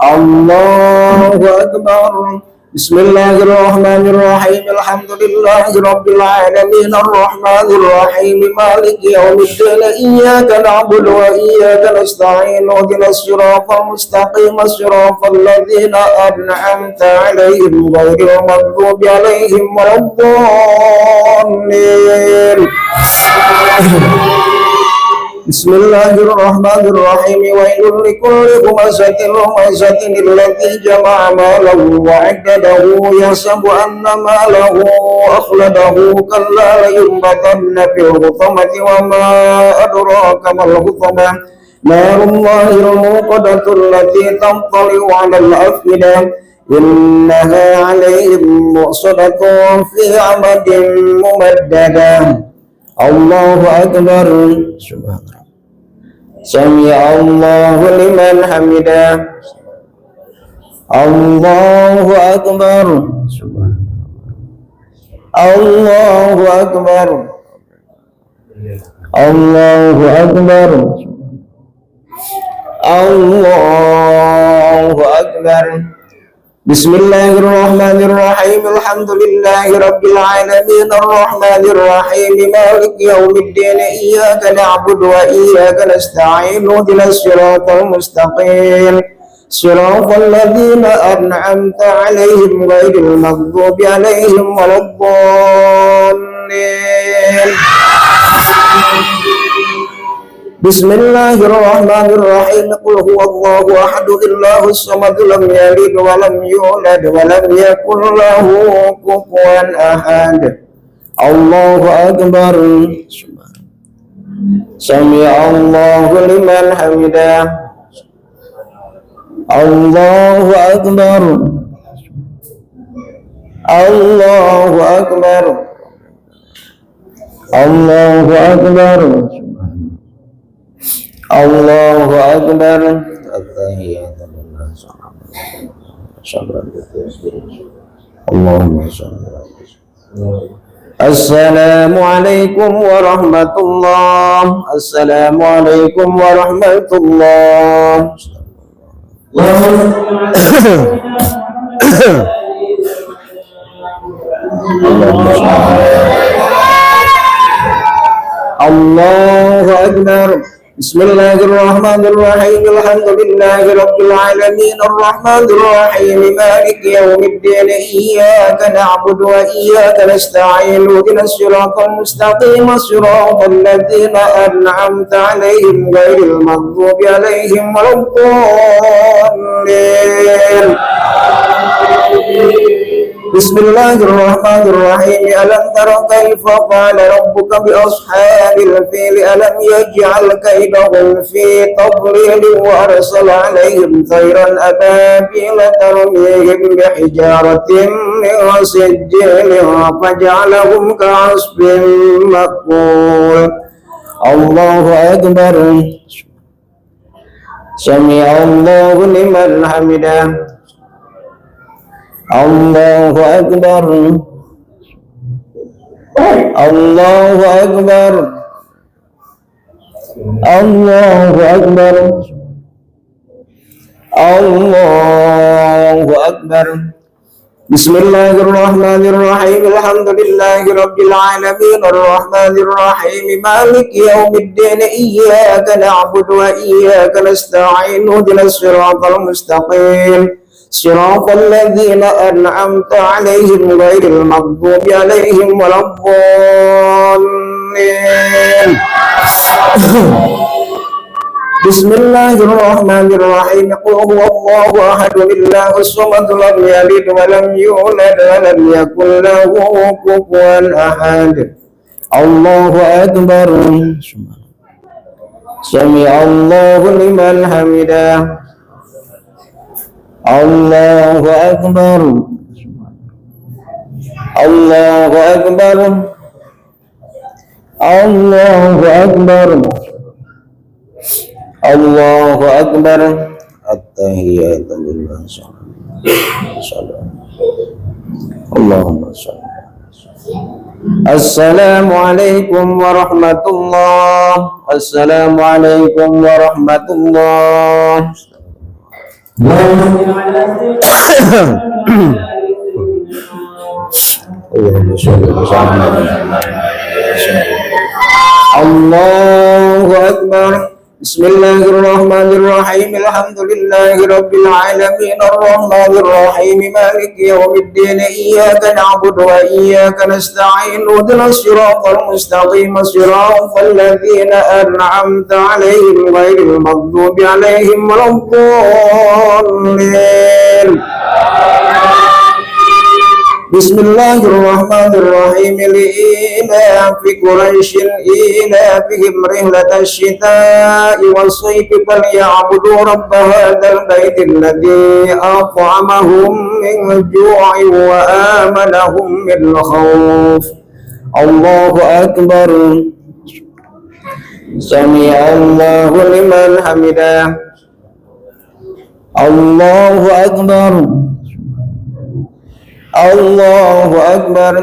Allahu akbar. Bismillahirrahmanirrahim. Alhamdulillahi rabbil alamin, arrahmanir rahim, maliki yaumiddin. Iyyaka na'budu wa iyyaka nasta'in. Ihdinas siratal mustaqim, siratal ladzina an'amta 'alaihim ghairil maghdubi 'alaihim waladdallin. Bismillahirrahmanirrahim. Wailul likulli humazatin lumazatin alladzi jama'a malahu wa 'addadahu yahsabu anna malahu akhladahu kalla layunbatanna fil hutamati wa ma adraka mal hutamah narullahil muqadatul lati tamtali'u 'alal afidah innaha 'alaihim mu'sadatun fi 'amadin mumaddadah. Allahu akbar. Subhanallah. Sami'allahu liman hamidah. Allahu akbar. Allahu akbar. Allahu akbar. Allahu akbar. Bismillahirrahmanirrahim. Alhamdulillahi rabbil alamin, arrahmanir rahim, maliki yaumiddin. Iyyaka na'budu wa iyyaka nasta'in. Ihdinas siratal mustaqim, siratal ladzina an'amta 'alaihim ghairil maghdubi 'alaihim waladdallin. Bismillahirrahmanirrahim. Qul huwallahu ahad, Allahus samad, lam yalid wa lam yulad wa lam yakul lahu kufuwan ahad. Allahu akbar. Sami'allahu liman hamidah. Allahu akbar. Allahu akbar. Allahu akbar. Allahu akbar. Assalamualaikum warahmatullahi. Assalamualaikum warahmatullahi. Allahu akbar. Bismillahirrahmanirrahim. Alhamdulillahi rabbil alamin, arrahmanir rahim, maliki yaumiddin. Iyyaka na'budu wa iyyaka nasta'in. Ihdinas siratal mustaqim, siratal ladzina an'amta 'alaihim ghairil maghdubi 'alaihim waladdallin. Bismillahirrahmanirrahim. Alam tara kaifa qala rabbuka bi ashabil fil alam yaj'al kaidahum fi tadlil wa arsala 'alaihim tayran ababil tarmihim bi hijaratin min sijil faj'alahum ka'asfin ma'kul. Allahu akbar. Sami'allahu liman hamidah. Allahu akbar. Allahu akbar. Allahu akbar. Allahu akbar. بسم الله الرحمن الرحيم الحمد لله رب العالمين الرحمن الرحيم مالك يوم الدين إياك نعبد وإياك نستعين اهدنا الصراط المستقيم صراط الذين أنعمت عليهم غير المغضوب عليهم ولا الضالين. بسم الله الرحمن الرحيم قل هو الله أحد الله الصمد لم يلد ولم يولد ولم يكن له كفوا أحد. الله أكبر. سمع الله لمن حمده. الله أكبر. الله أكبر. الله أكبر. الله أكبر. التحيات لله. اللهم صل. السلام عليكم ورحمة الله. السلام عليكم ورحمة الله. الله أكبر. بسم الله الرحمن الرحيم الحمد لله رب العالمين الرحمن الرحيم مالك يوم الدين إياك نعبد وإياك نستعين اهدنا الصراط المستقيم صراط الذين أنعمت عليهم غير المغضوب عليهم ولا الضالين. بسم الله الرحمن الرحيم لإيلاف قريش إيلافهم رحلة الشتاء والصيف فليعبدوا رب هذا البيت الذي أطعمهم من جوع وآمنهم من خوف. الله أكبر. سمع الله لمن حمده. الله أكبر. الله أكبر.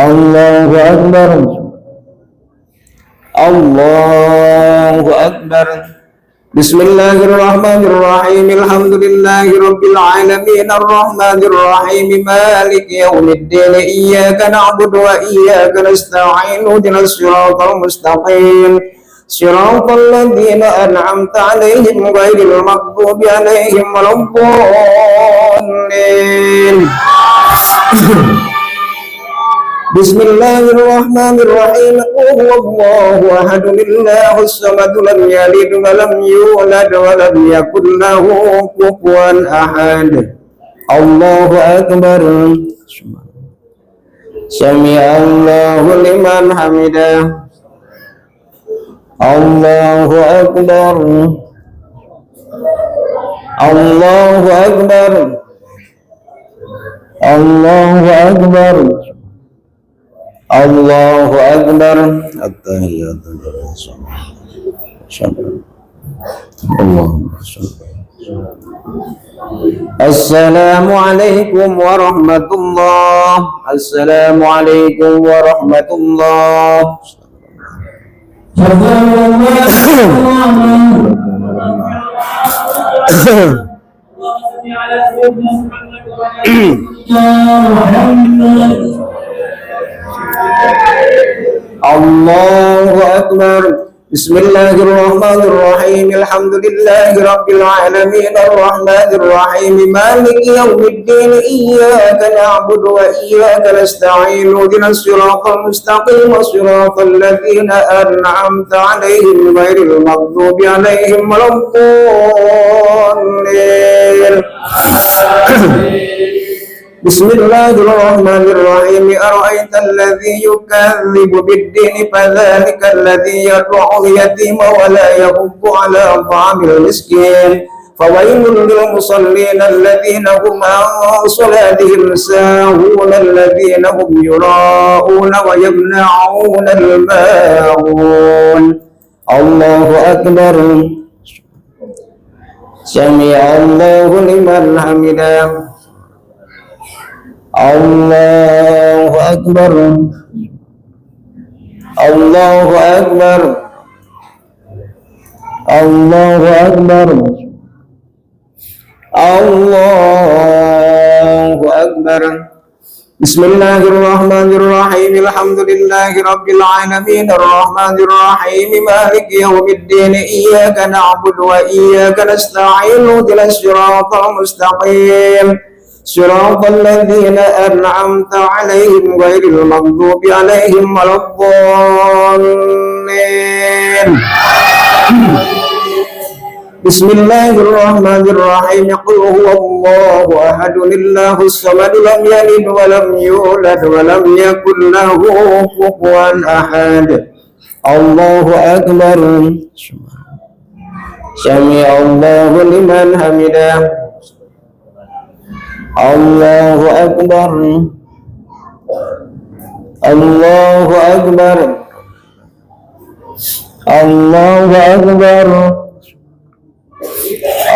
الله أكبر. الله أكبر. بسم الله الرحمن الرحيم الحمد لله رب العالمين الرحمن الرحيم مالك يوم الدين إياك نعبد وإياك نستعين اهدنا الصراط المستقيم صراط الذين أنعمت عليهم غير المغضوب عليهم ولا الضالين. بسم الله الرحمن الرحيم قل هو الله أحد الله الصمد لم يلد ولم يولد ولم يكن له كفوا أحد. الله أكبر. سمع الله لمن حمده. الله أكبر. الله أكبر. الله أكبر. الله أكبر. التحيات لله. اللهم صل. السلام عليكم ورحمة الله. السلام عليكم ورحمة الله. الله أكبر. بسم الله الرحمن الرحيم الحمد لله رب العالمين الرحمن الرحيم مالك يوم الدين إياك نعبد وإياك نستعين اهدنا الصراط المستقيم صراط الذين أنعمت عليهم غير المغضوب عليهم ولا الضالين. بسم الله الرحمن الرحيم أرأيت الذي يكذب بالدين فذلك الذي يدعو اليتيم ولا يحض على طعام المسكين فويل للمصلين الذين هم عن صلاتهم ساهون الذين هم يراءون ويمنعون الماعون. الله أكبر. سمع الله لمن حمده. الله أكبر. الله أكبر. الله أكبر. Allahu Akbar. Bismillahirrahmanirrahim. Alhamdulillahi rabbil alamin arrahmanir rahim maliki yaumiddin iyyaka na'budu wa iyyaka nasta'in ihdinas siratal mustaqim siratal ladzina an'amta 'alaihim ghairil maghdubi 'alaihim waladdallin. Bismillahirrahmanirrahim. Qul huwallahu ahad, Allahus samad, lam yalid wa lam yulad wa lam yakul lahu kufuwan ahad. Allahu akbar. Sami Allahu liman hamidah. Allahu akbar. Allahu akbar. Allahu akbar.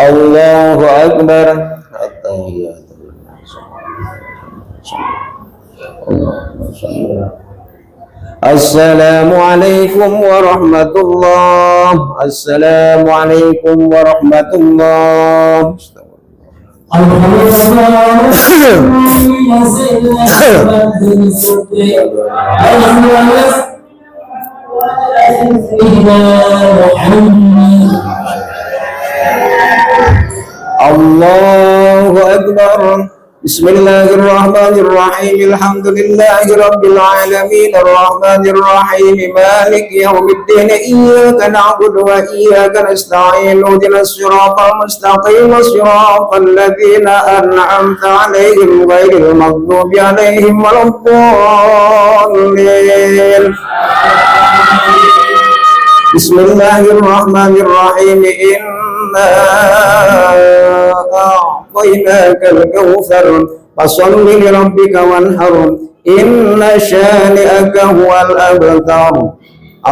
Allahu akbar. Assalamualaikum warahmatullah. Assalamualaikum warahmatullah. Allahu akbar. Bismillahirrahmanirrahim. Alhamdulillahi rabbil alamin arrahmanir rahim maliki yaumiddin iyyaka na'budu wa iyyaka nasta'in ihdinas siratal mustaqim siratal ladzina an'amta 'alaihim ghairil maghdubi 'alaihim waladdallin. Bismillahirrahmanirrahim. أعطيناك الكوثر فصل لربك وانحر إن شانئك هو الأبتر.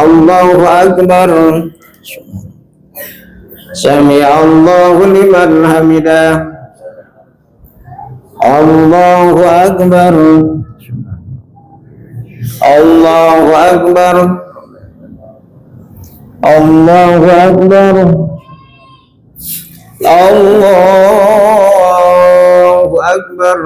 الله أكبر. سمع الله لمن حمده. الله أكبر. الله أكبر. الله أكبر. Allahu akbar.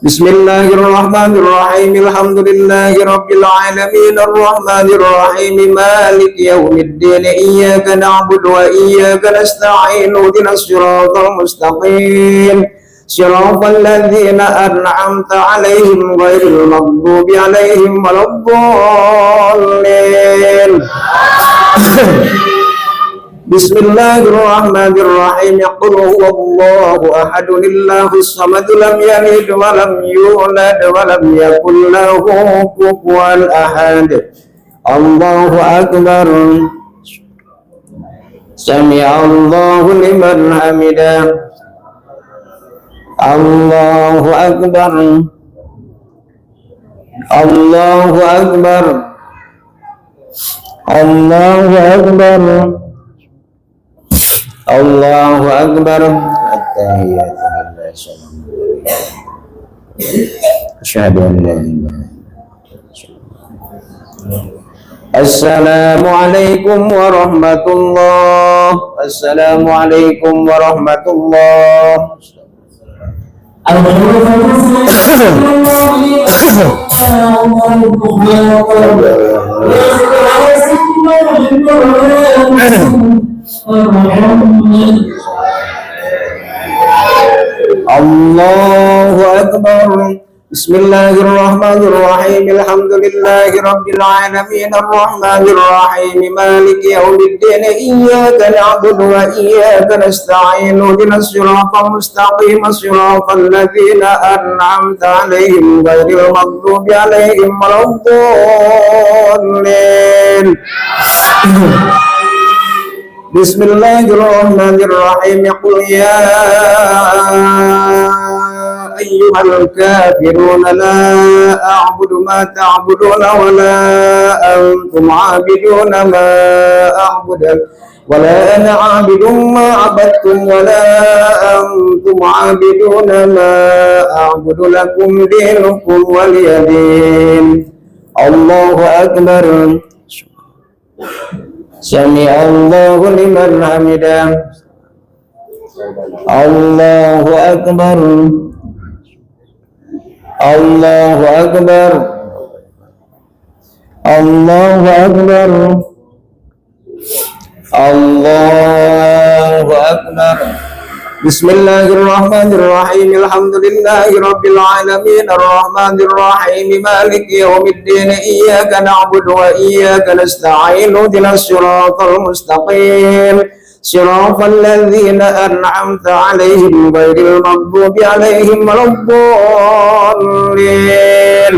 Bismillahirrahmanirrahim. Alhamdulillahi rabbil alamin arrahmanir rahim maliki yaumiddin iyyaka na'budu wa iyyaka nasta'in ihdinas siratal mustaqim siratal ladzina an'amta 'alaihim ghairil maghdubi 'alaihim waladdallin. Bismillahirrahmanirrahim. Qul huwallahu ahad, Allahus samad, lam yalid wa lam yulad wa lam yakul lahu kufuwan ahad. Allahu akbar. Sami Allahu liman hamidah. Allahu akbar. Allahu akbar. Allahu akbar. Allahu akbar. At-tahiyyatu lillahi asyhadu an la ilaha illallah. Assalamualaikum warahmatullah. Assalamualaikum warahmatullah. Allahu akbar. Bismillahirrahmanirrahim. Alhamdulillahi rabbil alamin arrahmanir rahim maliki yaumiddin iyyaka na'budu wa iyyaka nasta'in ihdinas siratal mustaqim siratal ladzina an'amta 'alaihim ghairil maghdubi 'alaihim waladdallin. Bismillahirrahmanirrahim. Qul ya ayyuhal kafiruna la a'budu ma ta'buduna wa la antum 'abiduna ma a'budu wa la ana 'abidun ma 'abadtum wa la antum 'abiduna ma a'budu lakum dinukum waliyadin. Allahu akbar. Sami Allahu liman hamidah. Allahu Akbar. Allahu Akbar. Allahu Akbar. Allahu Akbar. Bismillahirrahmanirrahim. Alhamdulillahi rabbil alamin. Arrahmanir rahim. Maliki yaumiddin. Iyyaka na'budu wa iyyaka nasta'in. Ihdinas siratal mustaqim. Siratal ladzina an'amta 'alaihim ghairil maghdubi 'alaihim waladdallin.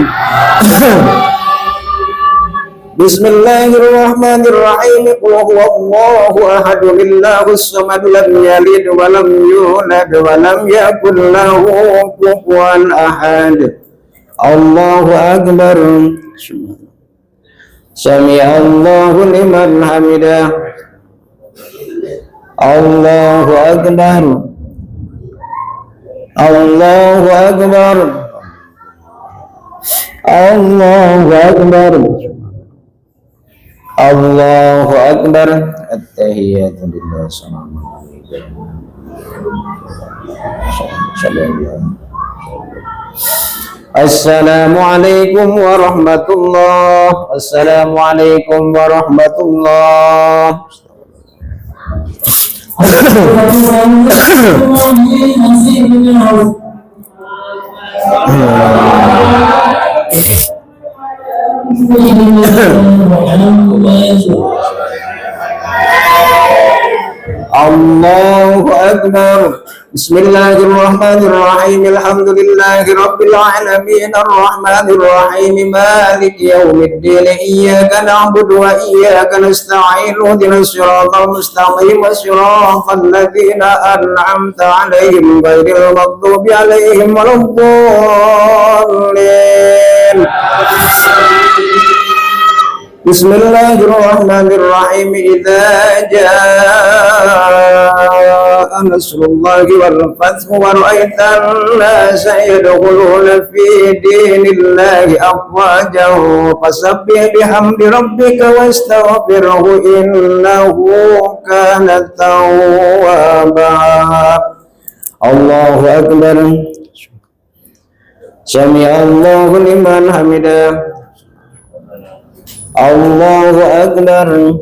Bismillahirrahmanirrahim. Qul huwallahu ahad. Allahus samad. Lam yalid wa lam yulad wa lam yakul lahu kufuwan ahad. Allahu akbar. Sami'allahu liman hamidah. Allahu akbar. Allahu akbar. Allahu akbar. Allahu akbar. At-tahiyyatu lillahi. Assalamu alaikum warahmatullah. Assalamu alaikum warahmatullah. Allahu akbar. Bismillahirrahmanirrahim. Alhamdulillahi rabbil alamin. Arrahmanir rahim. Maliki yaumiddin. Iyyaka na'budu wa iyyaka nasta'in. Ihdinas siratal mustaqim. Siratal ladzina an'amta 'alaihim ghairil maghdubi 'alaihim waladdallin. Bismillahirrahmanirrahim. Idza jaa nasrullahi wal fathu wa ra'aitan nasa yadkhuluna fi dinillahi afwajan fasabbih bihamdi rabbika wastaghfirhu innahu kana tawwaba. Allahu akbar. Sami'allahu liman hamidah. Allahu akbar.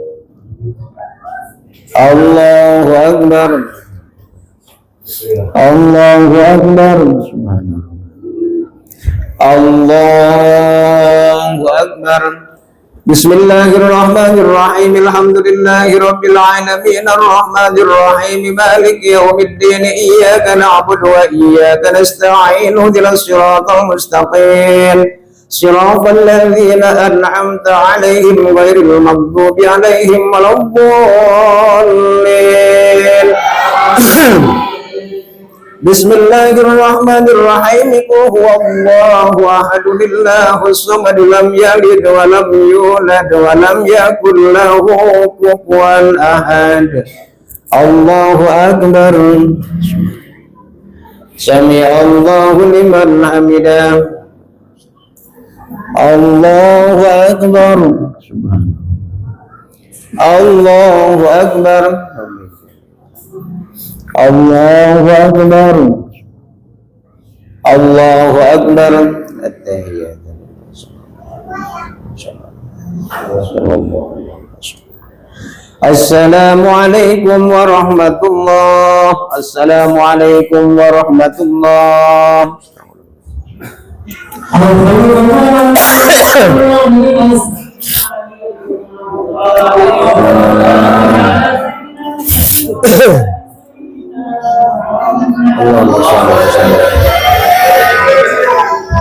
Allahu akbar. Allahu akbar. Allahu akbar. Bismillahirrahmanirrahim. Alhamdulillahi rabbil alamin. Arrahmanir rahim. Maliki yaumiddin. Iyyaka na'budu wa iyyaka nasta'in. Ihdinas siratal mustaqim. Siratal ladzina an'amta 'alaihim ghairil maghdubi 'alaihim waladdallin. Bismillahirrahmanirrahim. Qul huwallahu ahad. Allahus samad. Lam yalid wa lam yulad wa lam yakul lahu kufuwan ahad. Allahu akbar. Sami'allahu liman hamidah. Allahu akbar. Allahu akbar. Allahu akbar. Allahu akbar. At-tahiyyatu. Assalamu alaikum warahmatullah. Assalamu alaikum warahmatullah.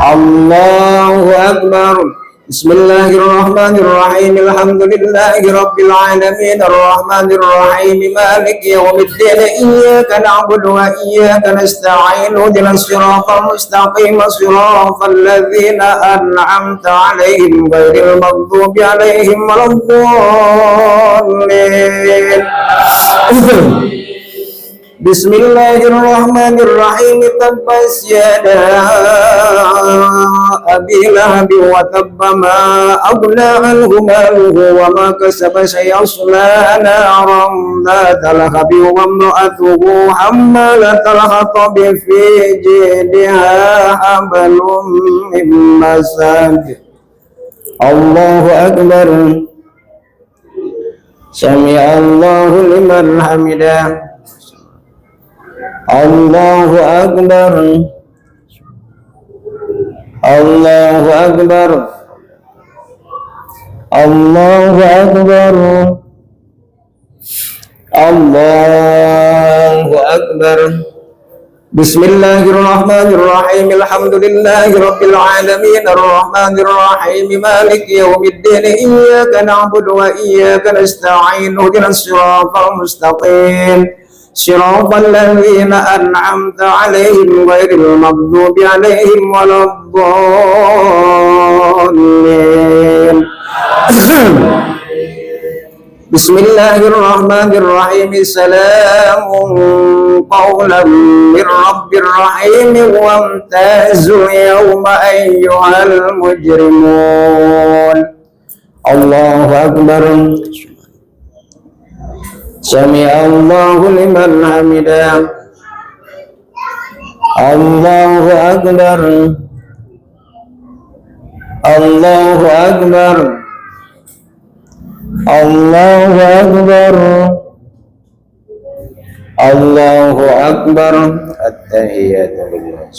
Allahu akbar. Bismillahirrahmanirrahim. Alhamdulillahi rabbil alamin. Arrahmanir rahim. Maliki yaumiddin. Iyyaka na'budu wa iyyaka nasta'in. Ihdinas siratal mustaqim. Siratal ladzina an'amta 'alaihim ghairil maghdubi 'alaihim waladdallin. Bismillahirrahmanirrahim. Tabbas yada abi lahabin wa tabba ma aghna anhu maluhu wa ma kasaba sayasla naran dhata lahabin wa imra'atuhu hammalatal hatabi fi jidha hablum min masad. Allahu akbar. Sami'allahu liman hamidah. Allahu akbar. Allahu akbar. Allahu akbar. Allahu akbar. Bismillahirrahmanirrahim. Alhamdulillahi rabbil alamin. Arrahmanir rahim. Maliki yaumiddin. Iyyaka na'budu wa iyyaka nasta'in. Ihdinas siratal mustaqim. صراط الذين أنعمت عليهم غير المغضوب عليهم ولا الضالين. بسم الله الرحمن الرحيم. سلام قولا من رب رحيم. وامتازوا اليوم أيها المجرمون. الله أكبر. Sami'allahu liman hamidah. Allahu akbar. Allahu akbar. Allahu akbar. Allahu akbar. At-tahiyyatu lillah.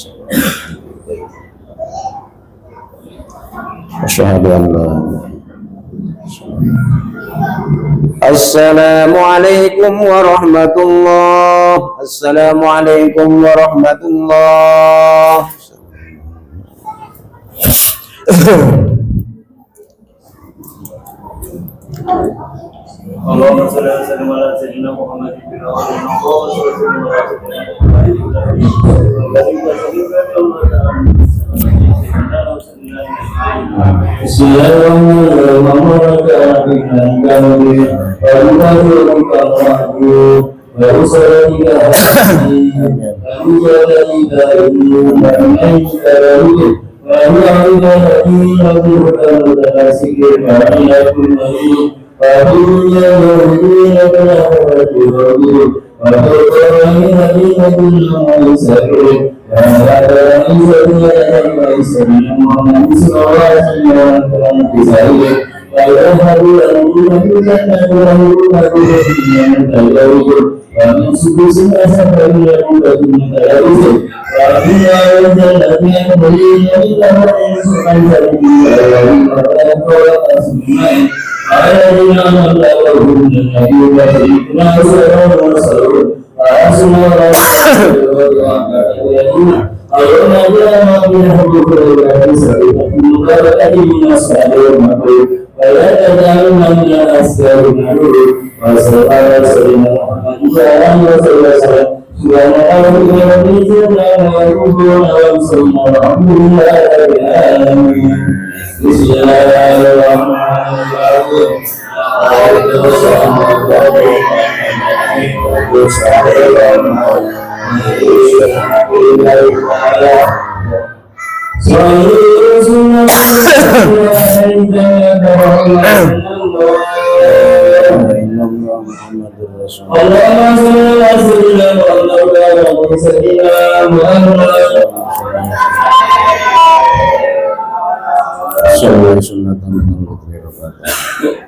Asyhadu an la ilaha Assalamualaikum warahmatullah. Assalamualaikum warahmatullah. Allahumma shalli ala sayyidina Muhammad bin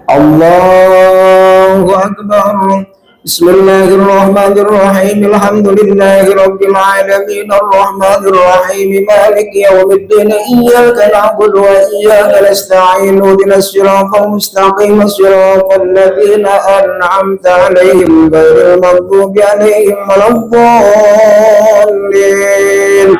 Allahu akbar. Bismillahirrahmanirrahim. Alhamdulillahi rabbil alamin. Arrahmanir rahim. Maliki yaumiddin. Iyyaka na'budu wa iyyaka nasta'in. Ihdinas siratal mustaqim. Siratal ladzina an'amta 'alaihim ghairil maghdubi 'alaihim waladdallin.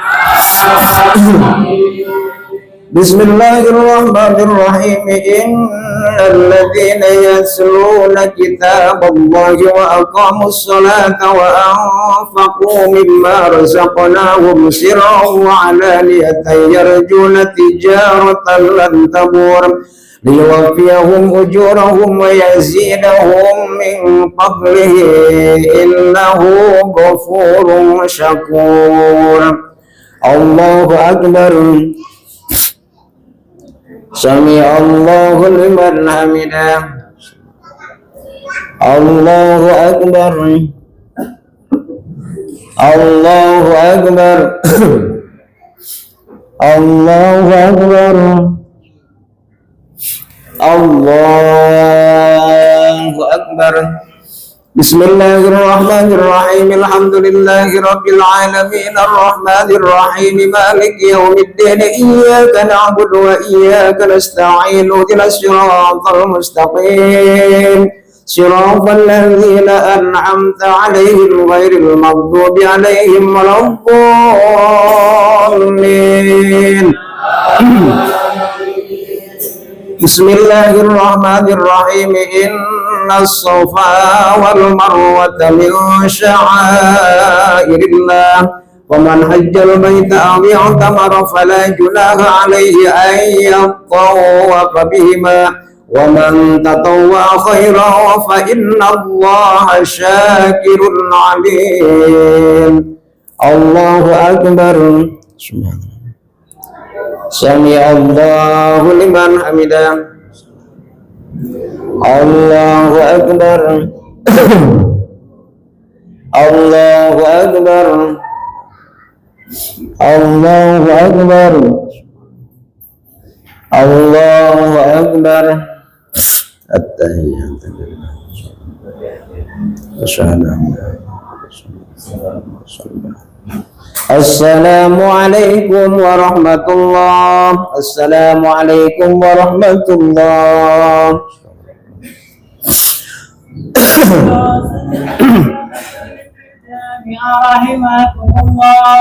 Bismillahirrahmanirrahim. Innal ladzina yasluna kitaballahi wa aqamus salata wa anfaqu mimma razaqnahum sirran wa 'alaniyatan yarjuna tijaratan lan tabur ليوفيهم أجورهم ويزيدهم من فضله إنه غفور شكور. الله أكبر. سمع الله لمن حمده. الله أكبر. الله أكبر. الله أكبر. الله أكبر. بسم الله الرحمن الرحيم. الحمد لله رب العالمين الرحمن الرحيم مالك يوم الدين إياك نعبد وإياك نستعين اهدنا الصراط المستقيم صراط الذين أنعمت عليهم غير المغضوب عليهم ولا الضالين. بسم الله الرحمن الرحيم إن الصفا والمروة من شعائر الله ومن حج البيت أو اعتمر فلا جناح عليه أن يطوف بهما ومن تطوع خيرا فإن الله شاكر عليم. الله أكبر. سمع الله لمن حمده. الله أكبر. الله أكبر. الله أكبر. الله أكبر. التحيات لله. السلام عليكم ورحمة الله. السلام عليكم ورحمة الله. رحمكم الله.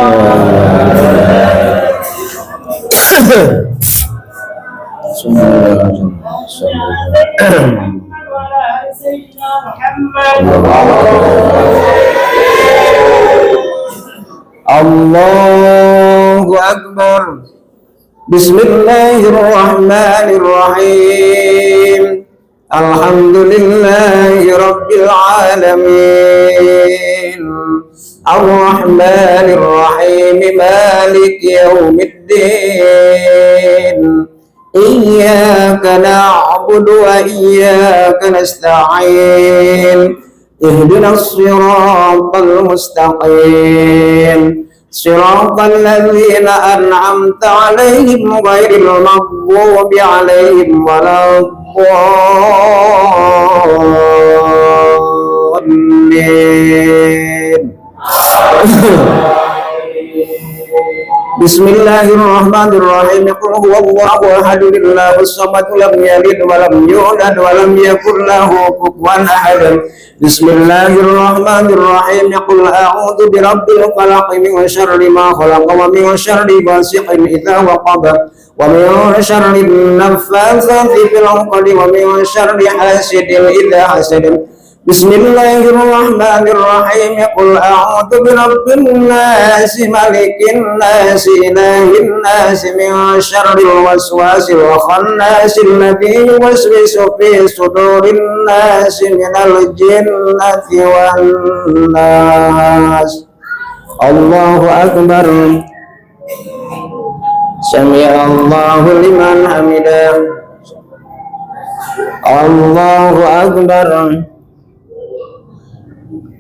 الله أكبر. بسم الله الرحمن الرحيم. الحمد لله رب العالمين الرحمن الرحيم مالك يوم الدين إياك نعبد وإياك نستعين اهدنا الصراط المستقيم صراط الذين أنعمت عليهم غير المغضوب عليهم ولا الضالين. بسم الله الرحمن الرحيم قل هو الله أحد الله الصمد لم يلد ولم يولد ولم يكن له كفوا أحد. بسم الله الرحمن الرحيم قل أعوذ برب الفلق من شر ما خلق ومن شر غاسق إذا وقب ومن شر النفاثات في العقد ومن شر حاسد إذا حسد. بسم الله الرحمن الرحيم قل أعوذ برب الناس ملك الناس إله الناس من شر الوسواس الخناس الذي يوسوس في صدور الناس من الجنة والناس. الله أكبر. سمع الله لمن حمده. الله أكبر.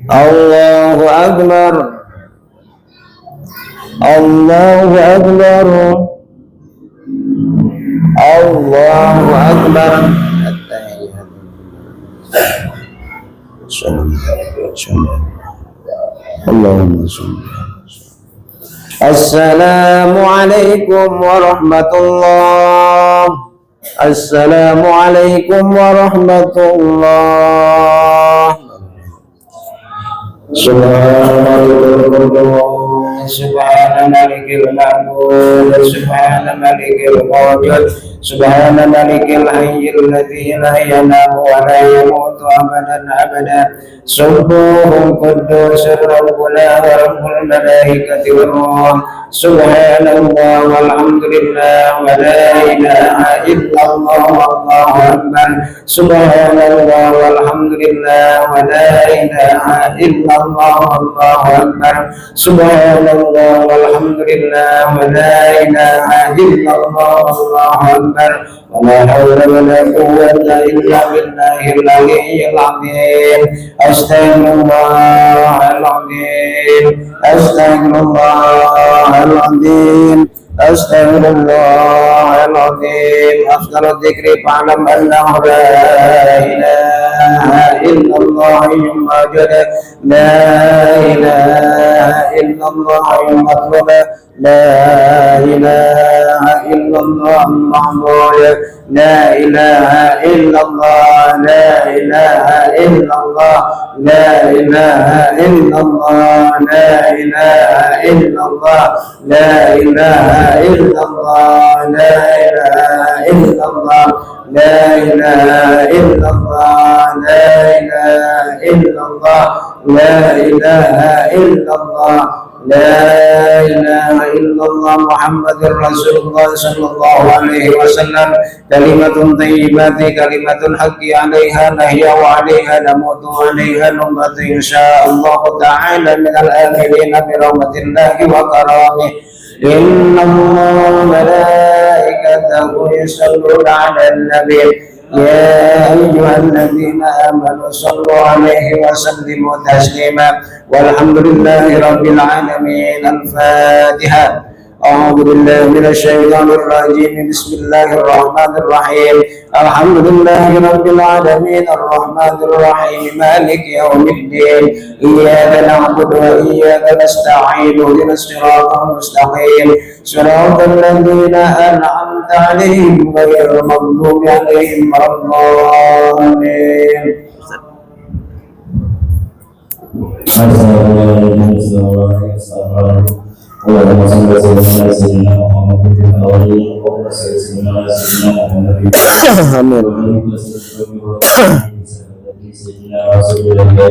الله أكبر. الله أكبر. الله أكبر. اللهم صل. السلام عليكم ورحمة الله. السلام عليكم ورحمة الله. السلام عليكم ورحمة الله. سبحان ملك المعبود سبحان ملك الموجود سبحان ملك الحي الذي لا ينام ولا يموت أبدا سبوح قدوس ربنا ورب الملائكة والروح سبحان الله والحمد لله ولا إله إلا الله والله أكبر سبحان الله والحمد لله ولا إله إلا الله والله أكبر سبحان الله والحمد لله ولا إله إلا الله والله أكبر ولا حول ولا قوة إلا بالله العلي العظيم أستغفر الله العظيم أستغفر الله العظيم أستغفر الله العظيم أفضل الذكر فاعلم أنه لا إله إلا الله يمجد لا إله إلا الله يمطلب لا إله إلا الله المعبود لا إله إلا الله لا إله إلا الله لا إله إلا الله لا إله إلا الله لا إله إلا الله لا إله إلا الله لا إله إلا الله لا إله إلا الله لا إله إلا الله لا إله إلا الله محمد رسول الله صلى الله عليه وسلم كلمة طيبة كلمة الحق عليها نحيا وعليها نموت وعليها نموت إن شاء الله تعالى من الآمنين برحمة الله وكرامه إن الله وملائكته يصلون على النبي يا أيها الذين آمنوا صلوا عليه وسلموا تسليما والحمد لله رب العالمين الفاتحة أعوذ بالله من الشيطان الرجيم بسم الله الرحمن الرحيم الحمد لله رب العالمين الرحمن الرحيم مالك يوم الدين إياك نعبد وإياك نستعين اهدنا الصراط المستقيم صراط الذين أنعمت عليهم غير المغضوب عليهم ولا الضالين اللهم صل وسلم على سيدنا محمد اللهم صل وسلم على سيدنا محمد سيدنا رسول الله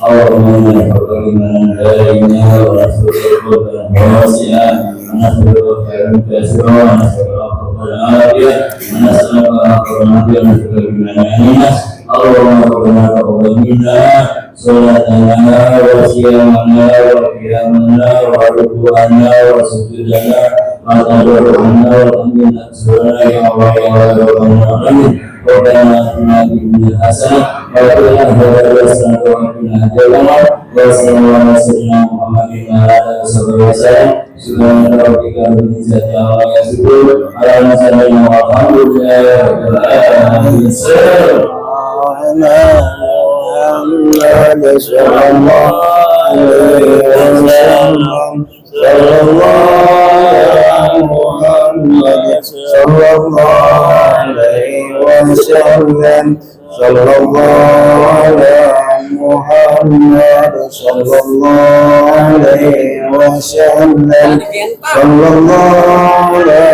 اللهم نحفظك من دائما ونحفظك واسعا ونحفظك خيرا كثيرا ونحفظك العافيه ونسالك اخر العافيه ونحفظك من الناس اللهم ربنا تقبل منا صلاتنا وصيامنا وقيامنا وركوعنا وسجودنا وتضرعنا وتنبينا سبحانك يا الله يا رب العالمين ربنا اتنا في الدنيا حسنه وفي الاخره حسنه وقنا عذاب النار وصلى الله على سيدنا محمد وعلى اله وصحبه وسلم سبحان ربك رب العزه عما يصفون على المرسلين والحمد لله رب العالمين محمد صلى الله عليه وسلم صلى الله على محمد صلى الله عليه وسلم صلى الله على محمد صلى الله عليه وسلم صلى الله على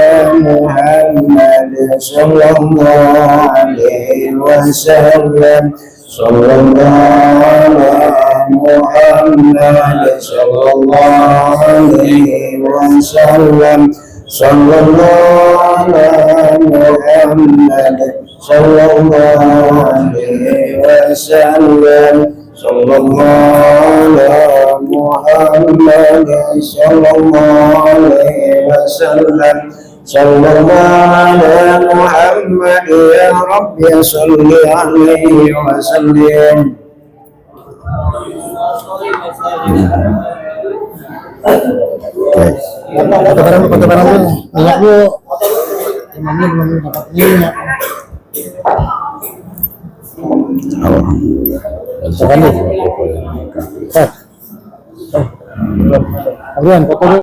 محمد صلى الله عليه وسلم صلى الله على محمد صلى الله عليه وسلم صلى الله على محمد صلى الله عليه وسلم صلى الله على محمد صلى الله عليه وسلم صلى الله على محمد يا رب صل عليه وسلم. Foto bareng dulu. Minyak bu. Imamnya belum dapat minyak. Alhamdulillah. Sekarang nih. Adrian, foto dulu.